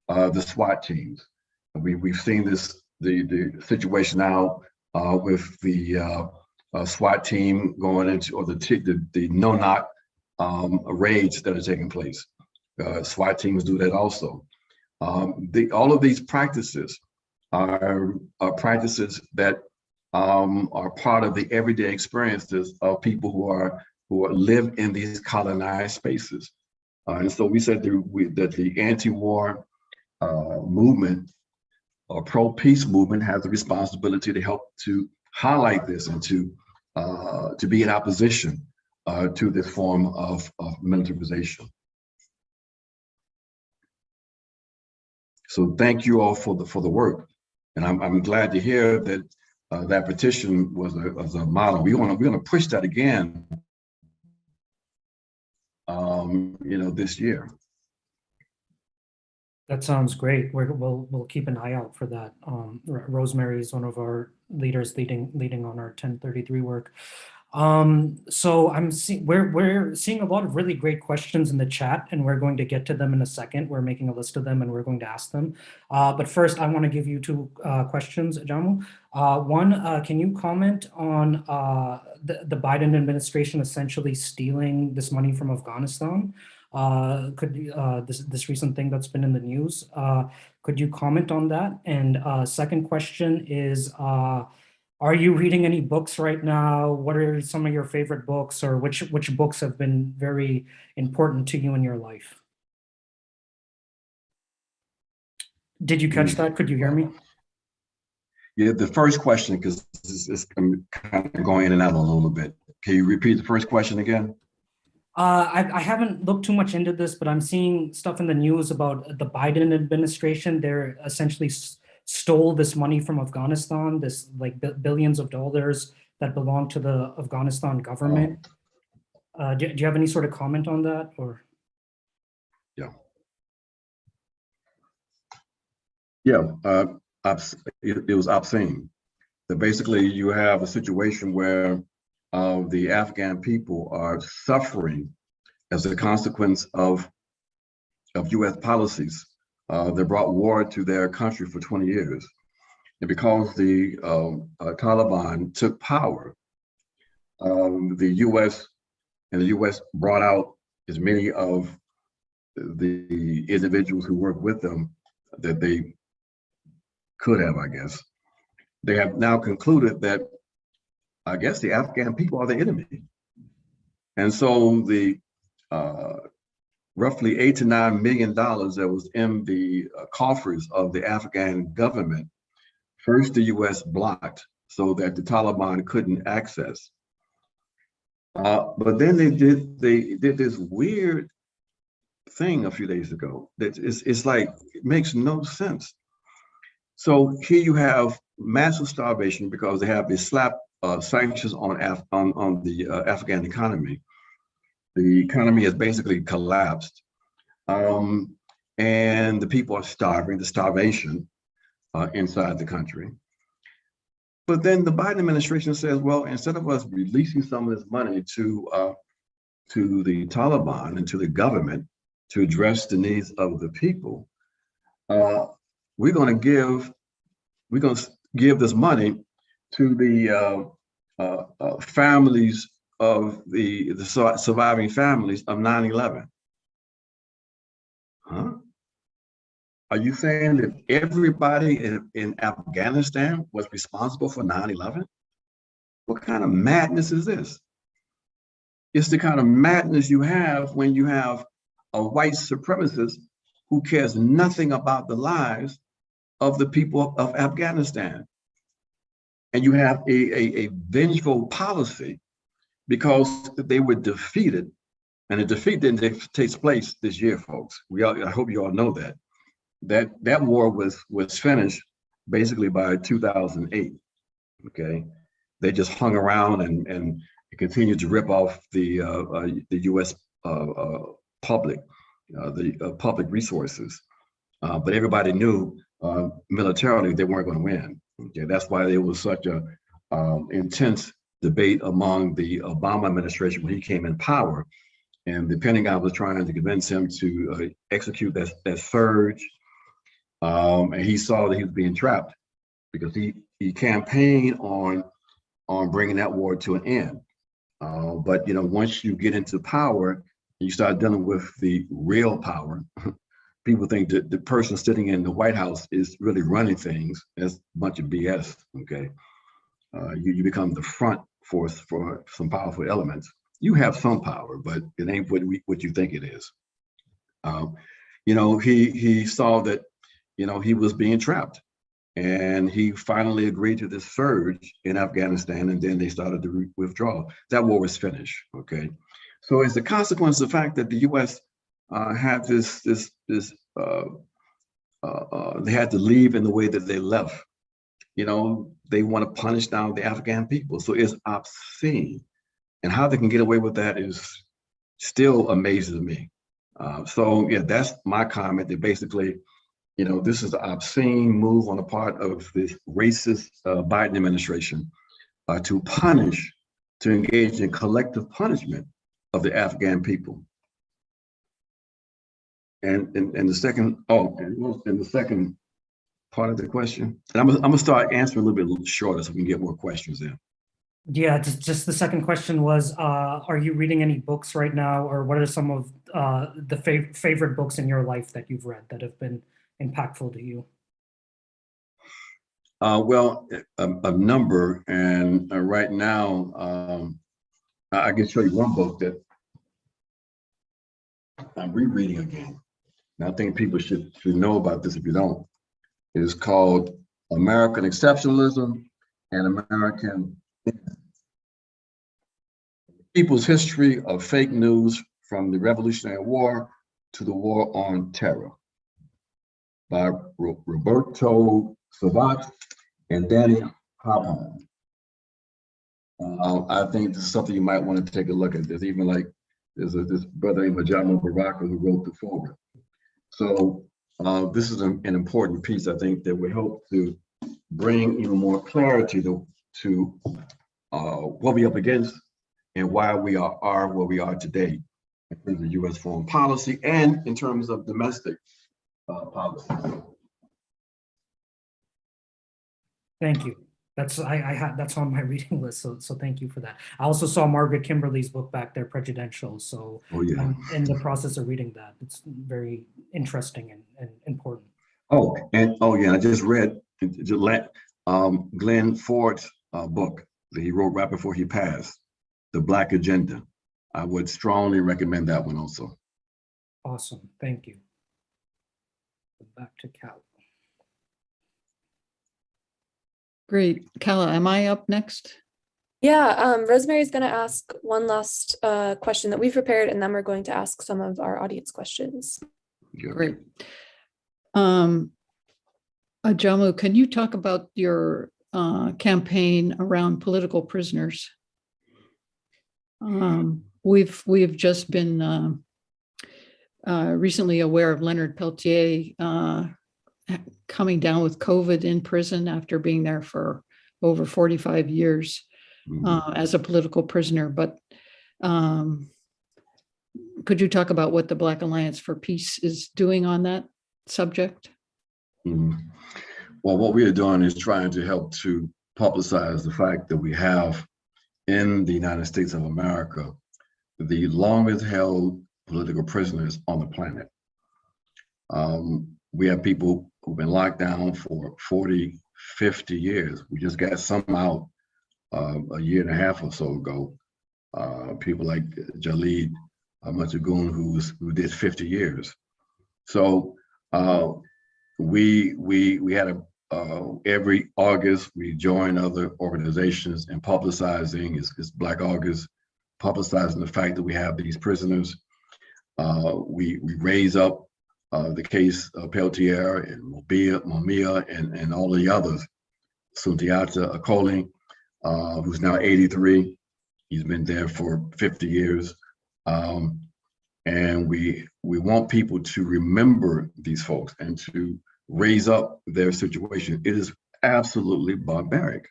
the SWAT teams, we've seen this, the situation now with the SWAT team going into, or the no-knock raids that are taking place. SWAT teams do that also. All of these practices are practices that are part of the everyday experiences of people who live in these colonized spaces. And so we said that the anti-war movement or pro-peace movement has the responsibility to help to highlight this and to be in opposition to this form of militarization. So thank you all for the work, and I'm glad to hear that that petition was a model. We're gonna push that again, this year. That sounds great. We'll keep an eye out for that. Rosemary is one of our leaders leading on our 1033 work. So we're seeing a lot of really great questions in the chat, and we're going to get to them in a second. We're making a list of them and we're going to ask them. But first, I want to give you two questions, Ajamu. One, can you comment on the Biden administration essentially stealing this money from Afghanistan? This recent thing that's been in the news. Could you comment on that? And second question is, are you reading any books right now? What are some of your favorite books, or which books have been very important to you in your life? Did you catch that? Could you hear me? Yeah, the first question, because it's kind of going in and out a little bit. Can you repeat the first question again? I haven't looked too much into this, but I'm seeing stuff in the news about the Biden administration. They're essentially stole this money from Afghanistan, this like billions of dollars that belong to the Afghanistan government. Do you have any sort of comment on that, or? It was obscene. That basically you have a situation where the Afghan people are suffering as a consequence of US policies. They brought war to their country for 20 years. And because the Taliban took power, the US brought out as many of the individuals who worked with them that they could have, I guess. They have now concluded that, I guess, the Afghan people are the enemy. And so the roughly $8 to $9 million that was in the coffers of the Afghan government, first the US blocked so that the Taliban couldn't access. But then they did this weird thing a few days ago that it's like, it makes no sense. So here you have massive starvation because they have these sanctions on the Afghan economy. The economy has basically collapsed, and the people are starving, the starvation inside the country. But then the Biden administration says, well, instead of us releasing some of this money to the Taliban and to the government to address the needs of the people, we're going to give this money to the families of the surviving families of 9/11. Huh? Are you saying that everybody in Afghanistan was responsible for 9/11? What kind of madness is this? It's the kind of madness you have when you have a white supremacist who cares nothing about the lives of the people of Afghanistan. And you have a vengeful policy because they were defeated, and the defeat didn't take place this year, folks. I hope you all know that. That war was finished basically by 2008, okay? They just hung around and continued to rip off the US public resources. But everybody knew militarily they weren't going to win. Okay, that's why there was such a intense debate among the Obama administration when he came in power, and the Pentagon was trying to convince him to execute that surge, and he saw that he was being trapped because he campaigned on bringing that war to an end. But once you get into power, you start dealing with the real power. People think that the person sitting in the White House is really running things. That's a bunch of BS, okay? You become the front force for some powerful elements. You have some power, but it ain't what you think it is. He saw that, he was being trapped, and he finally agreed to this surge in Afghanistan, and then they started to withdraw. That war was finished, okay? So as a consequence of the fact that the US had they had to leave in the way that they left. They want to punish down the Afghan people. So it's obscene. And how they can get away with that is still amazes me. So yeah, that's my comment, that basically, this is an obscene move on the part of this racist Biden administration to engage in collective punishment of the Afghan people. And the second part of the question, and I'm gonna start answering a little bit shorter so we can get more questions in. Yeah, just the second question was, are you reading any books right now, or what are some of the favorite books in your life that you've read that have been impactful to you? Well, a number, and right now, I can show you one book that I'm rereading again. And I think people should know about this if you don't. It is called American Exceptionalism and American People's History of Fake News from the Revolutionary War to the War on Terror by Roberto Savat and Danny Hopon. I think this is something you might want to take a look at. There's even like, there's this brother named Ajamu Baraka who wrote the foreword. So this is an important piece, I think, that would help to bring even more clarity to what we're up against and why we are where we are today in terms of U.S. foreign policy and in terms of domestic policy. Thank you. That's that's on my reading list. So thank you for that. I also saw Margaret Kimberly's book back there, Prejudential. So I'm in the process of reading that. It's very interesting and important. Oh yeah, I just read Glenn Ford's book that he wrote right before he passed, The Black Agenda. I would strongly recommend that one also. Awesome, thank you. Back to Cal. Great. Kala, am I up next? Yeah, Rosemary's going to ask one last question that we've prepared, and then we're going to ask some of our audience questions. Yeah. Great. Ajamu, can you talk about your campaign around political prisoners? We've just been recently aware of Leonard Peltier coming down with COVID in prison after being there for over 45 years as a political prisoner. But could you talk about what the Black Alliance for Peace is doing on that subject? Well, what we are doing is trying to help to publicize the fact that we have in the United States of America the longest held political prisoners on the planet. We have people who've been locked down for 40, 50 years. We just got some out a year and a half or so ago. People like Jalid Machagoon, who did 50 years. So we had every August we join other organizations in publicizing, it's Black August, publicizing the fact that we have these prisoners. We raise up the case of Peltier and Mumia and all the others. Sundiata Acoli, who's now 83. He's been there for 50 years. And we want people to remember these folks and to raise up their situation. It is absolutely barbaric.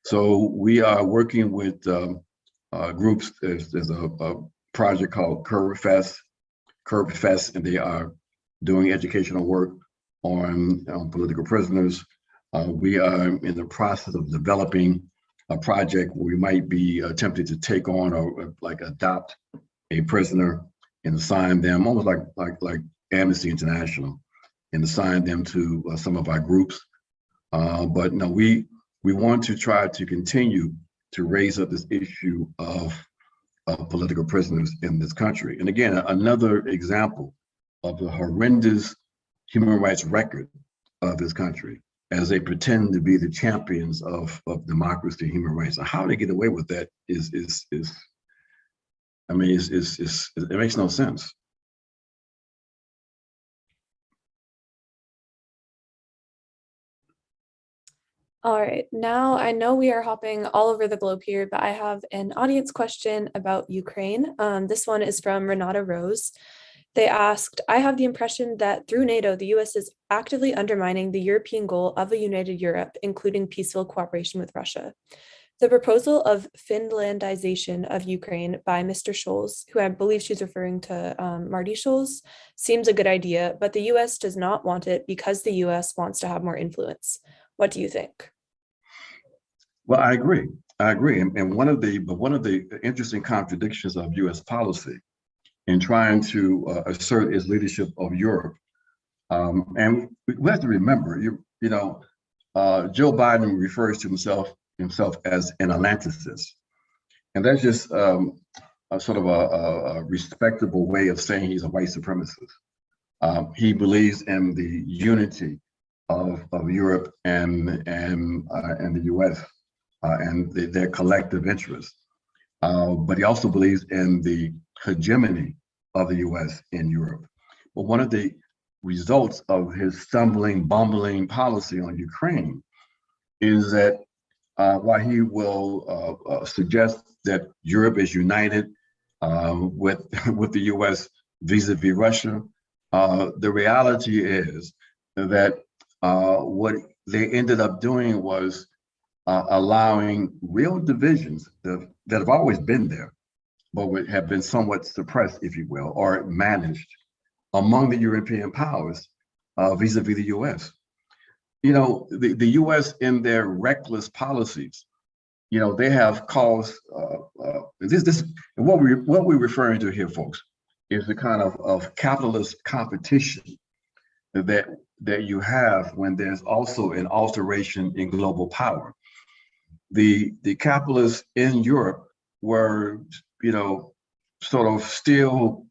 So we are working with groups. There's a project called Curb Fest, and they are doing educational work on political prisoners. We are in the process of developing a project where we might be attempting to take on or like adopt a prisoner and assign them, almost like Amnesty International, and assign them to some of our groups. But no, we want to try to continue to raise up this issue of political prisoners in this country. And again, another example of the horrendous human rights record of this country, as they pretend to be the champions of democracy and human rights. And how they get away with that is I mean, it makes no sense. All right, now I know we are hopping all over the globe here, but I have an audience question about Ukraine. This one is from Renata Rose. They asked, I have the impression that through NATO, the US is actively undermining the European goal of a united Europe, including peaceful cooperation with Russia. The proposal of Finlandization of Ukraine by Mr. Scholz, who I believe she's referring to Marty Scholz, seems a good idea, but the US does not want it because the US wants to have more influence. What do you think? Well, I agree. I agree. And one of the interesting contradictions of U.S. policy in trying to assert its leadership of Europe, and we have to remember, Joe Biden refers to himself as an Atlanticist, and that's just a sort of a respectable way of saying he's a white supremacist. He believes in the unity of Europe and the U.S. And their collective interests. But he also believes in the hegemony of the U.S. in Europe. But one of the results of his stumbling, bumbling policy on Ukraine is that while he will suggest that Europe is united with the U.S. vis-a-vis Russia, the reality is that what they ended up doing was allowing real divisions that have always been there, but have been somewhat suppressed, if you will, or managed among the European powers vis-a-vis the U.S. The U.S. in their reckless policies, they have caused this. And what we're referring to here, folks, is the kind of capitalist competition that you have when there's also an alteration in global power. The capitalists in Europe were, sort of still,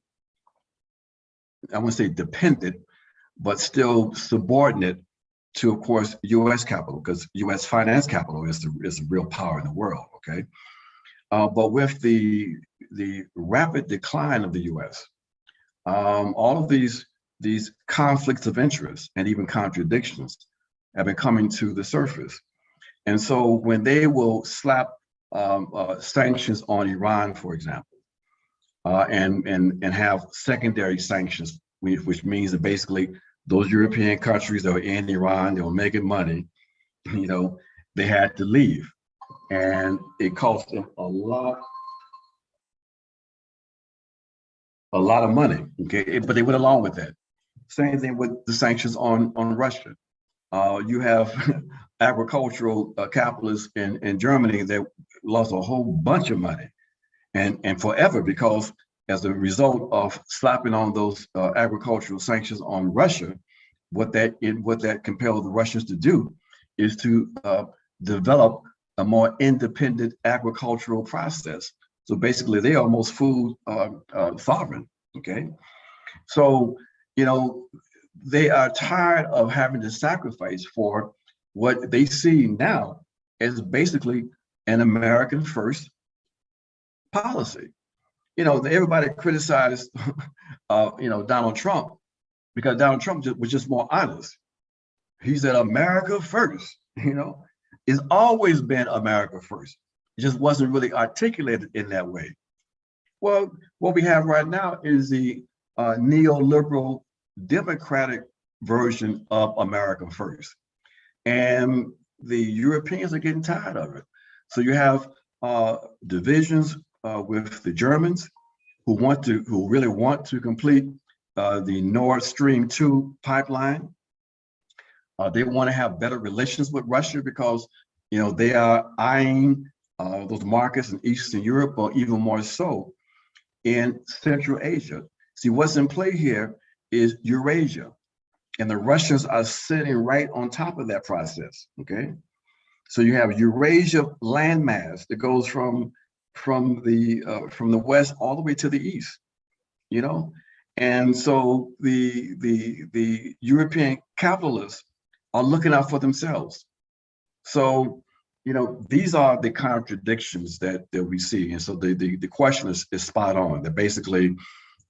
I wouldn't say dependent, but still subordinate to, of course, U.S. capital, because U.S. finance capital is the real power in the world, okay? But with the rapid decline of the U.S., all of these conflicts of interest and even contradictions have been coming to the surface. And so when they will slap sanctions on Iran, for example, and have secondary sanctions, which means that basically those European countries that were in Iran, they were making money, they had to leave. And it cost them a lot of money, okay? But they went along with that. Same thing with the sanctions on Russia. You have agricultural capitalists in Germany that lost a whole bunch of money and forever, because as a result of slapping on those agricultural sanctions on Russia, what that compelled the Russians to do is to develop a more independent agricultural process. So basically, they're almost food sovereign. Okay, so they are tired of having to sacrifice for what they see now as basically an American first policy. Everybody criticized, Donald Trump, because Donald Trump was just more honest. He said America first. It's always been America first. It just wasn't really articulated in that way. Well, what we have right now is the neoliberal democratic version of America first. And the Europeans are getting tired of it. So you have divisions with the Germans who really want to complete the Nord Stream 2 pipeline. They want to have better relations with Russia because they are eyeing those markets in Eastern Europe, or even more so in Central Asia. See, what's in play here is Eurasia, and the Russians are sitting right on top of that process. Okay, so you have Eurasia landmass that goes from the west all the way to the east. And so the European capitalists are looking out for themselves. So these are the contradictions that we see. And so the question is spot on. That basically,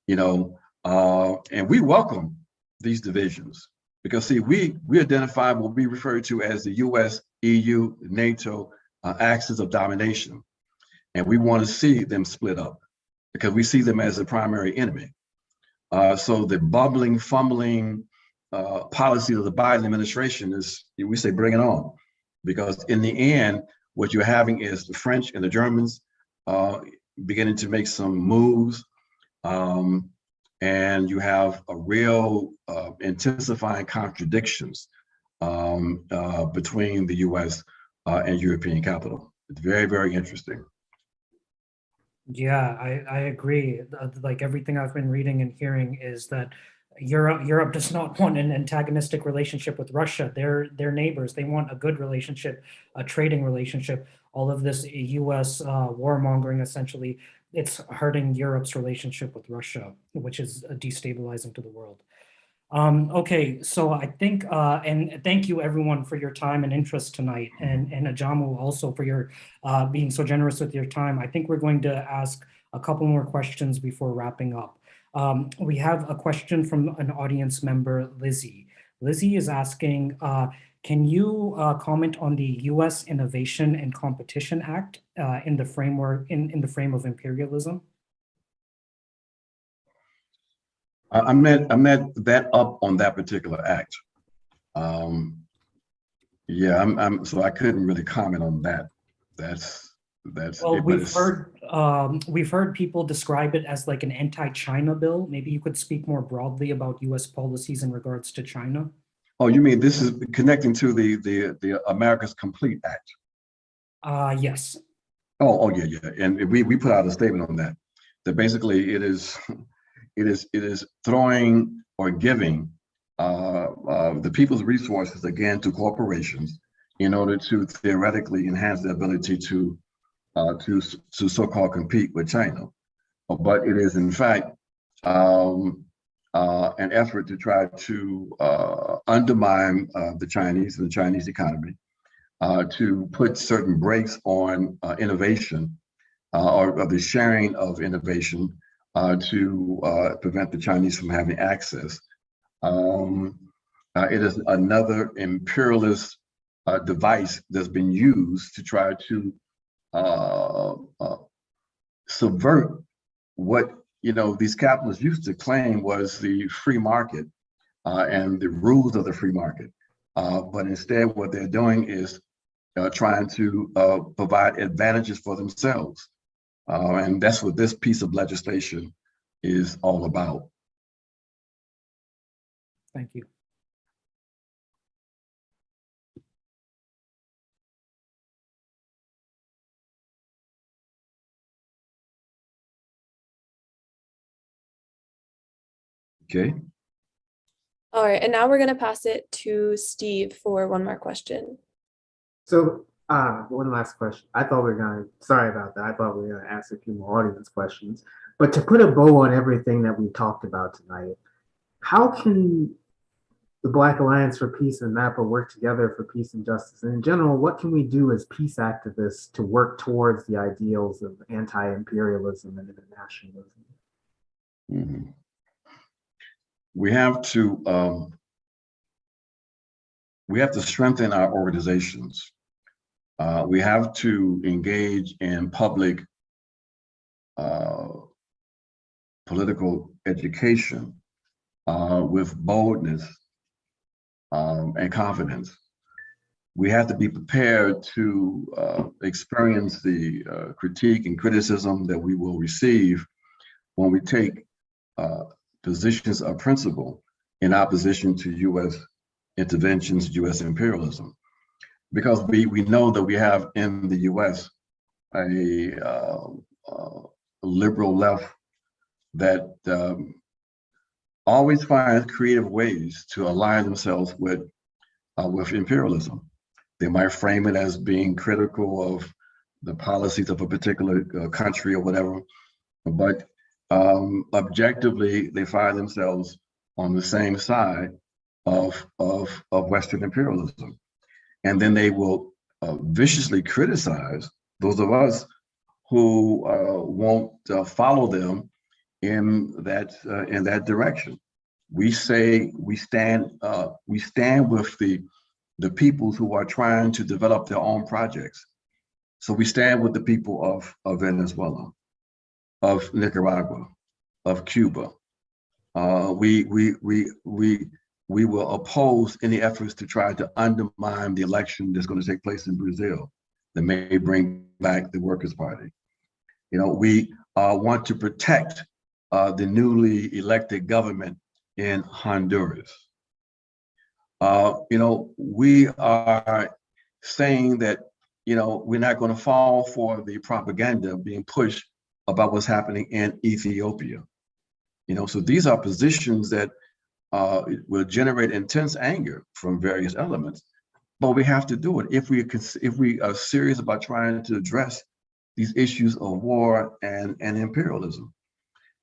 and we welcome these divisions because see, we identify what we refer to as the US, EU, NATO axis of domination. And we want to see them split up because we see them as a primary enemy. So the bubbling, fumbling policy of the Biden administration is, we say, bring it on. Because in the end, what you're having is the French and the Germans beginning to make some moves. And you have a real intensifying contradictions between the US and European capital. It's very, very interesting. Yeah, I agree. Like everything I've been reading and hearing is that Europe does not want an antagonistic relationship with Russia. They're neighbors. They want a good relationship, a trading relationship. All of this U.S. Warmongering, essentially, it's hurting Europe's relationship with Russia, which is destabilizing to the world. Okay, so I think, and thank you everyone for your time and interest tonight, and Ajamu also for your being so generous with your time. I think we're going to ask a couple more questions before wrapping up. We have a question from an audience member, Lizzie. Lizzie is asking, can you comment on the US Innovation and Competition Act in the framework, in the frame of imperialism? I met that up on that particular act. Yeah, so I couldn't really comment on that. That's well, it, we've heard people describe it as like an anti-China bill. Maybe you could speak more broadly about US policies in regards to China. Oh, you mean this is connecting to the America's Complete Act? Yes. Oh yeah. And we put out a statement on that. That basically it is throwing or giving the people's resources again to corporations in order to theoretically enhance their ability to so-called compete with China. But it is in fact an effort to try to undermine the Chinese and the Chinese economy, to put certain brakes on innovation or the sharing of innovation, to prevent the Chinese from having access. It is another imperialist device that's been used to try to subvert what these capitalists used to claim was the free market and the rules of the free market. But instead, what they're doing is trying to provide advantages for themselves. And that's what this piece of legislation is all about. Thank you. Okay. All right, and now we're going to pass it to Steve for one more question. So one last question. I thought we were going to, sorry about that. I thought we were going to ask a few more audience questions. But to put a bow on everything that we talked about tonight, how can the Black Alliance for Peace and MAPA work together for peace and justice? And in general, what can we do as peace activists to work towards the ideals of anti-imperialism and internationalism? Mm-hmm. We have to strengthen our organizations. We have to engage in public political education with boldness and confidence. We have to be prepared to experience the critique and criticism that we will receive when we take positions of principle in opposition to U.S. interventions, U.S. imperialism. Because we know that we have in the U.S. a liberal left that always finds creative ways to align themselves with imperialism. They might frame it as being critical of the policies of a particular country or whatever, but objectively, they find themselves on the same side of Western imperialism. And then they will viciously criticize those of us who won't follow them in that direction. We say we stand with the peoples who are trying to develop their own projects. So we stand with the people of Venezuela, of Nicaragua, of Cuba. We will oppose any efforts to try to undermine the election that's going to take place in Brazil that may bring back the Workers' Party. We want to protect the newly elected government in Honduras. We are saying that we're not going to fall for the propaganda being pushed about what's happening in Ethiopia. So these are positions that will generate intense anger from various elements, but we have to do it if we are serious about trying to address these issues of war and imperialism.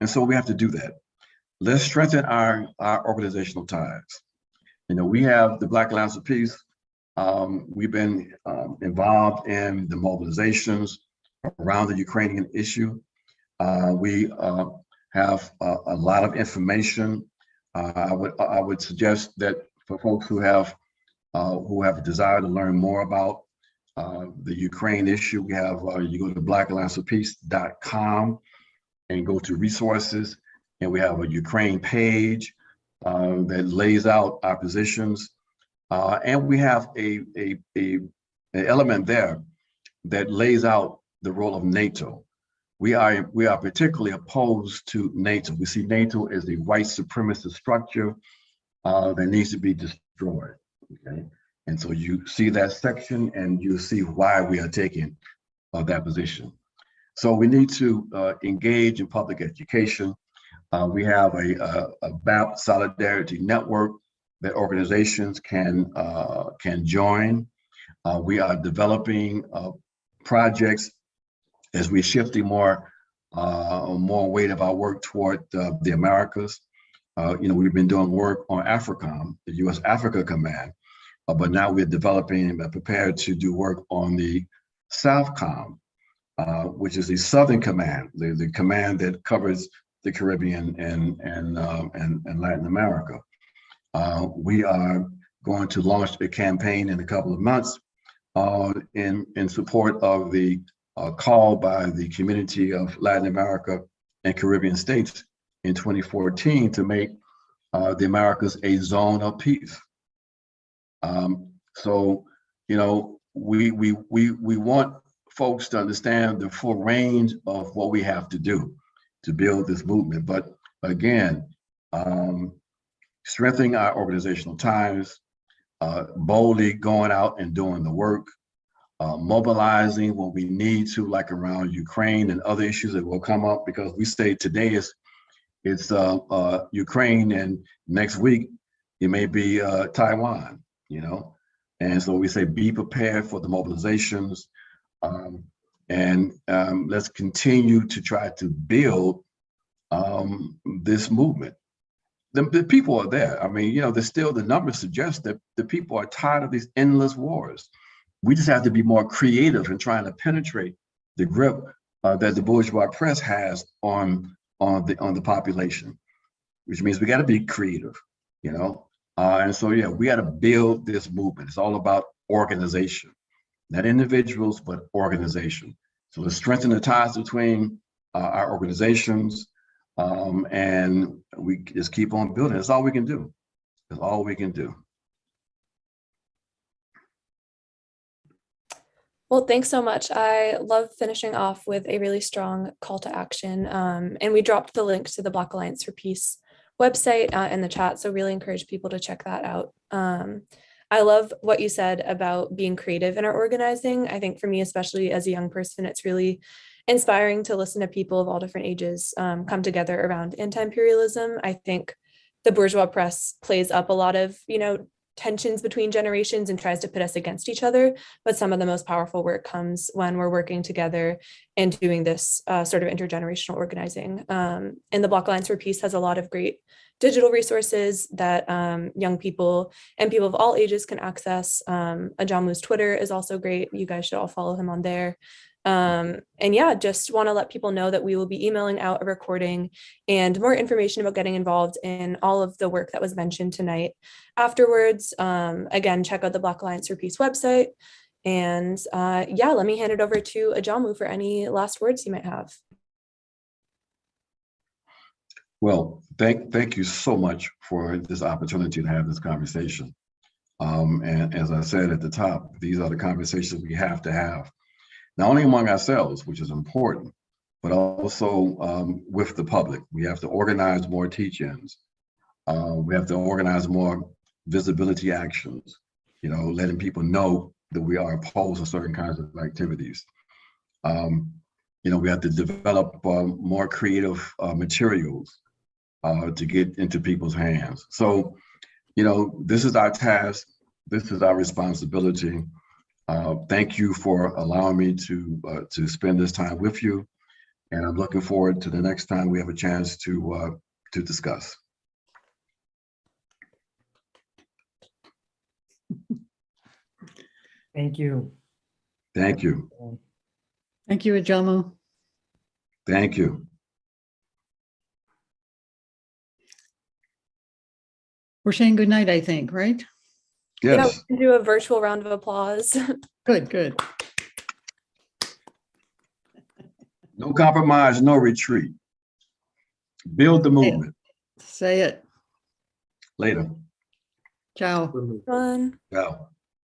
And so we have to do that. Let's strengthen our organizational ties. We have the Black Alliance of Peace. We've been involved in the mobilizations around the Ukrainian issue. We have a lot of information. I would suggest that for folks who have a desire to learn more about the Ukraine issue, we have you go to blackallianceofpeace.com and go to resources, and we have a Ukraine page that lays out our positions, and we have an element there that lays out the role of NATO. We are particularly opposed to NATO. We see NATO as a white supremacist structure that needs to be destroyed. Okay, and so you see that section, and you see why we are taking that position. So we need to engage in public education. We have a BAP Solidarity Network that organizations can join. We are developing projects as we're shifting more weight of our work toward the Americas. We've been doing work on AFRICOM, the US Africa Command, but now we're developing and prepared to do work on the Southcom, which is the Southern Command, the command that covers the Caribbean and Latin America. We are going to launch a campaign in a couple of months in support of the call by the community of Latin America and Caribbean states in 2014 to make the Americas a zone of peace. So we want folks to understand the full range of what we have to do to build this movement. But again, strengthening our organizational ties, boldly going out and doing the work, mobilizing when we need to, like around Ukraine and other issues that will come up, because we say today it's Ukraine, and next week it may be Taiwan, and so we say be prepared for the mobilizations, and let's continue to try to build this movement. The people are there. I mean, there's still, the numbers suggest that the people are tired of these endless wars. We just have to be more creative in trying to penetrate the grip that the bourgeois press has on the population, which means we got to be creative, and so we got to build this movement. It's all about organization, not individuals, but organization. So let's strengthen the ties between our organizations, and we just keep on building. That's all we can do. That's all we can do. Well, thanks so much. I love finishing off with a really strong call to action. And we dropped the link to the Black Alliance for Peace website in the chat, so really encourage people to check that out. I love what you said about being creative in our organizing. I think for me, especially as a young person, it's really inspiring to listen to people of all different ages come together around anti-imperialism. I think the bourgeois press plays up a lot of, tensions between generations and tries to pit us against each other. But some of the most powerful work comes when we're working together and doing this sort of intergenerational organizing. And the Black Alliance for Peace has a lot of great digital resources that young people and people of all ages can access. Ajamu's Twitter is also great. You guys should all follow him on there. And just want to let people know that we will be emailing out a recording and more information about getting involved in all of the work that was mentioned tonight afterwards. Again, check out the Black Alliance for Peace website. And let me hand it over to Ajamu for any last words you might have. Well, thank you so much for this opportunity to have this conversation. And as I said at the top, these are the conversations we have to have, not only among ourselves, which is important, but also with the public. We have to organize more teach-ins. We have to organize more visibility actions, letting people know that we are opposed to certain kinds of activities. We have to develop more creative materials to get into people's hands. So, this is our task. This is our responsibility. Thank you for allowing me to spend this time with you. And I'm looking forward to the next time we have a chance to discuss. Thank you. Thank you. Thank you, Ajamu. Thank you. We're saying good night, I think, right? Yeah, Yes. we can do a virtual round of applause. Good, good. No compromise, no retreat. Build the movement. Say it. Later. Ciao. Remove. Fun. Ciao.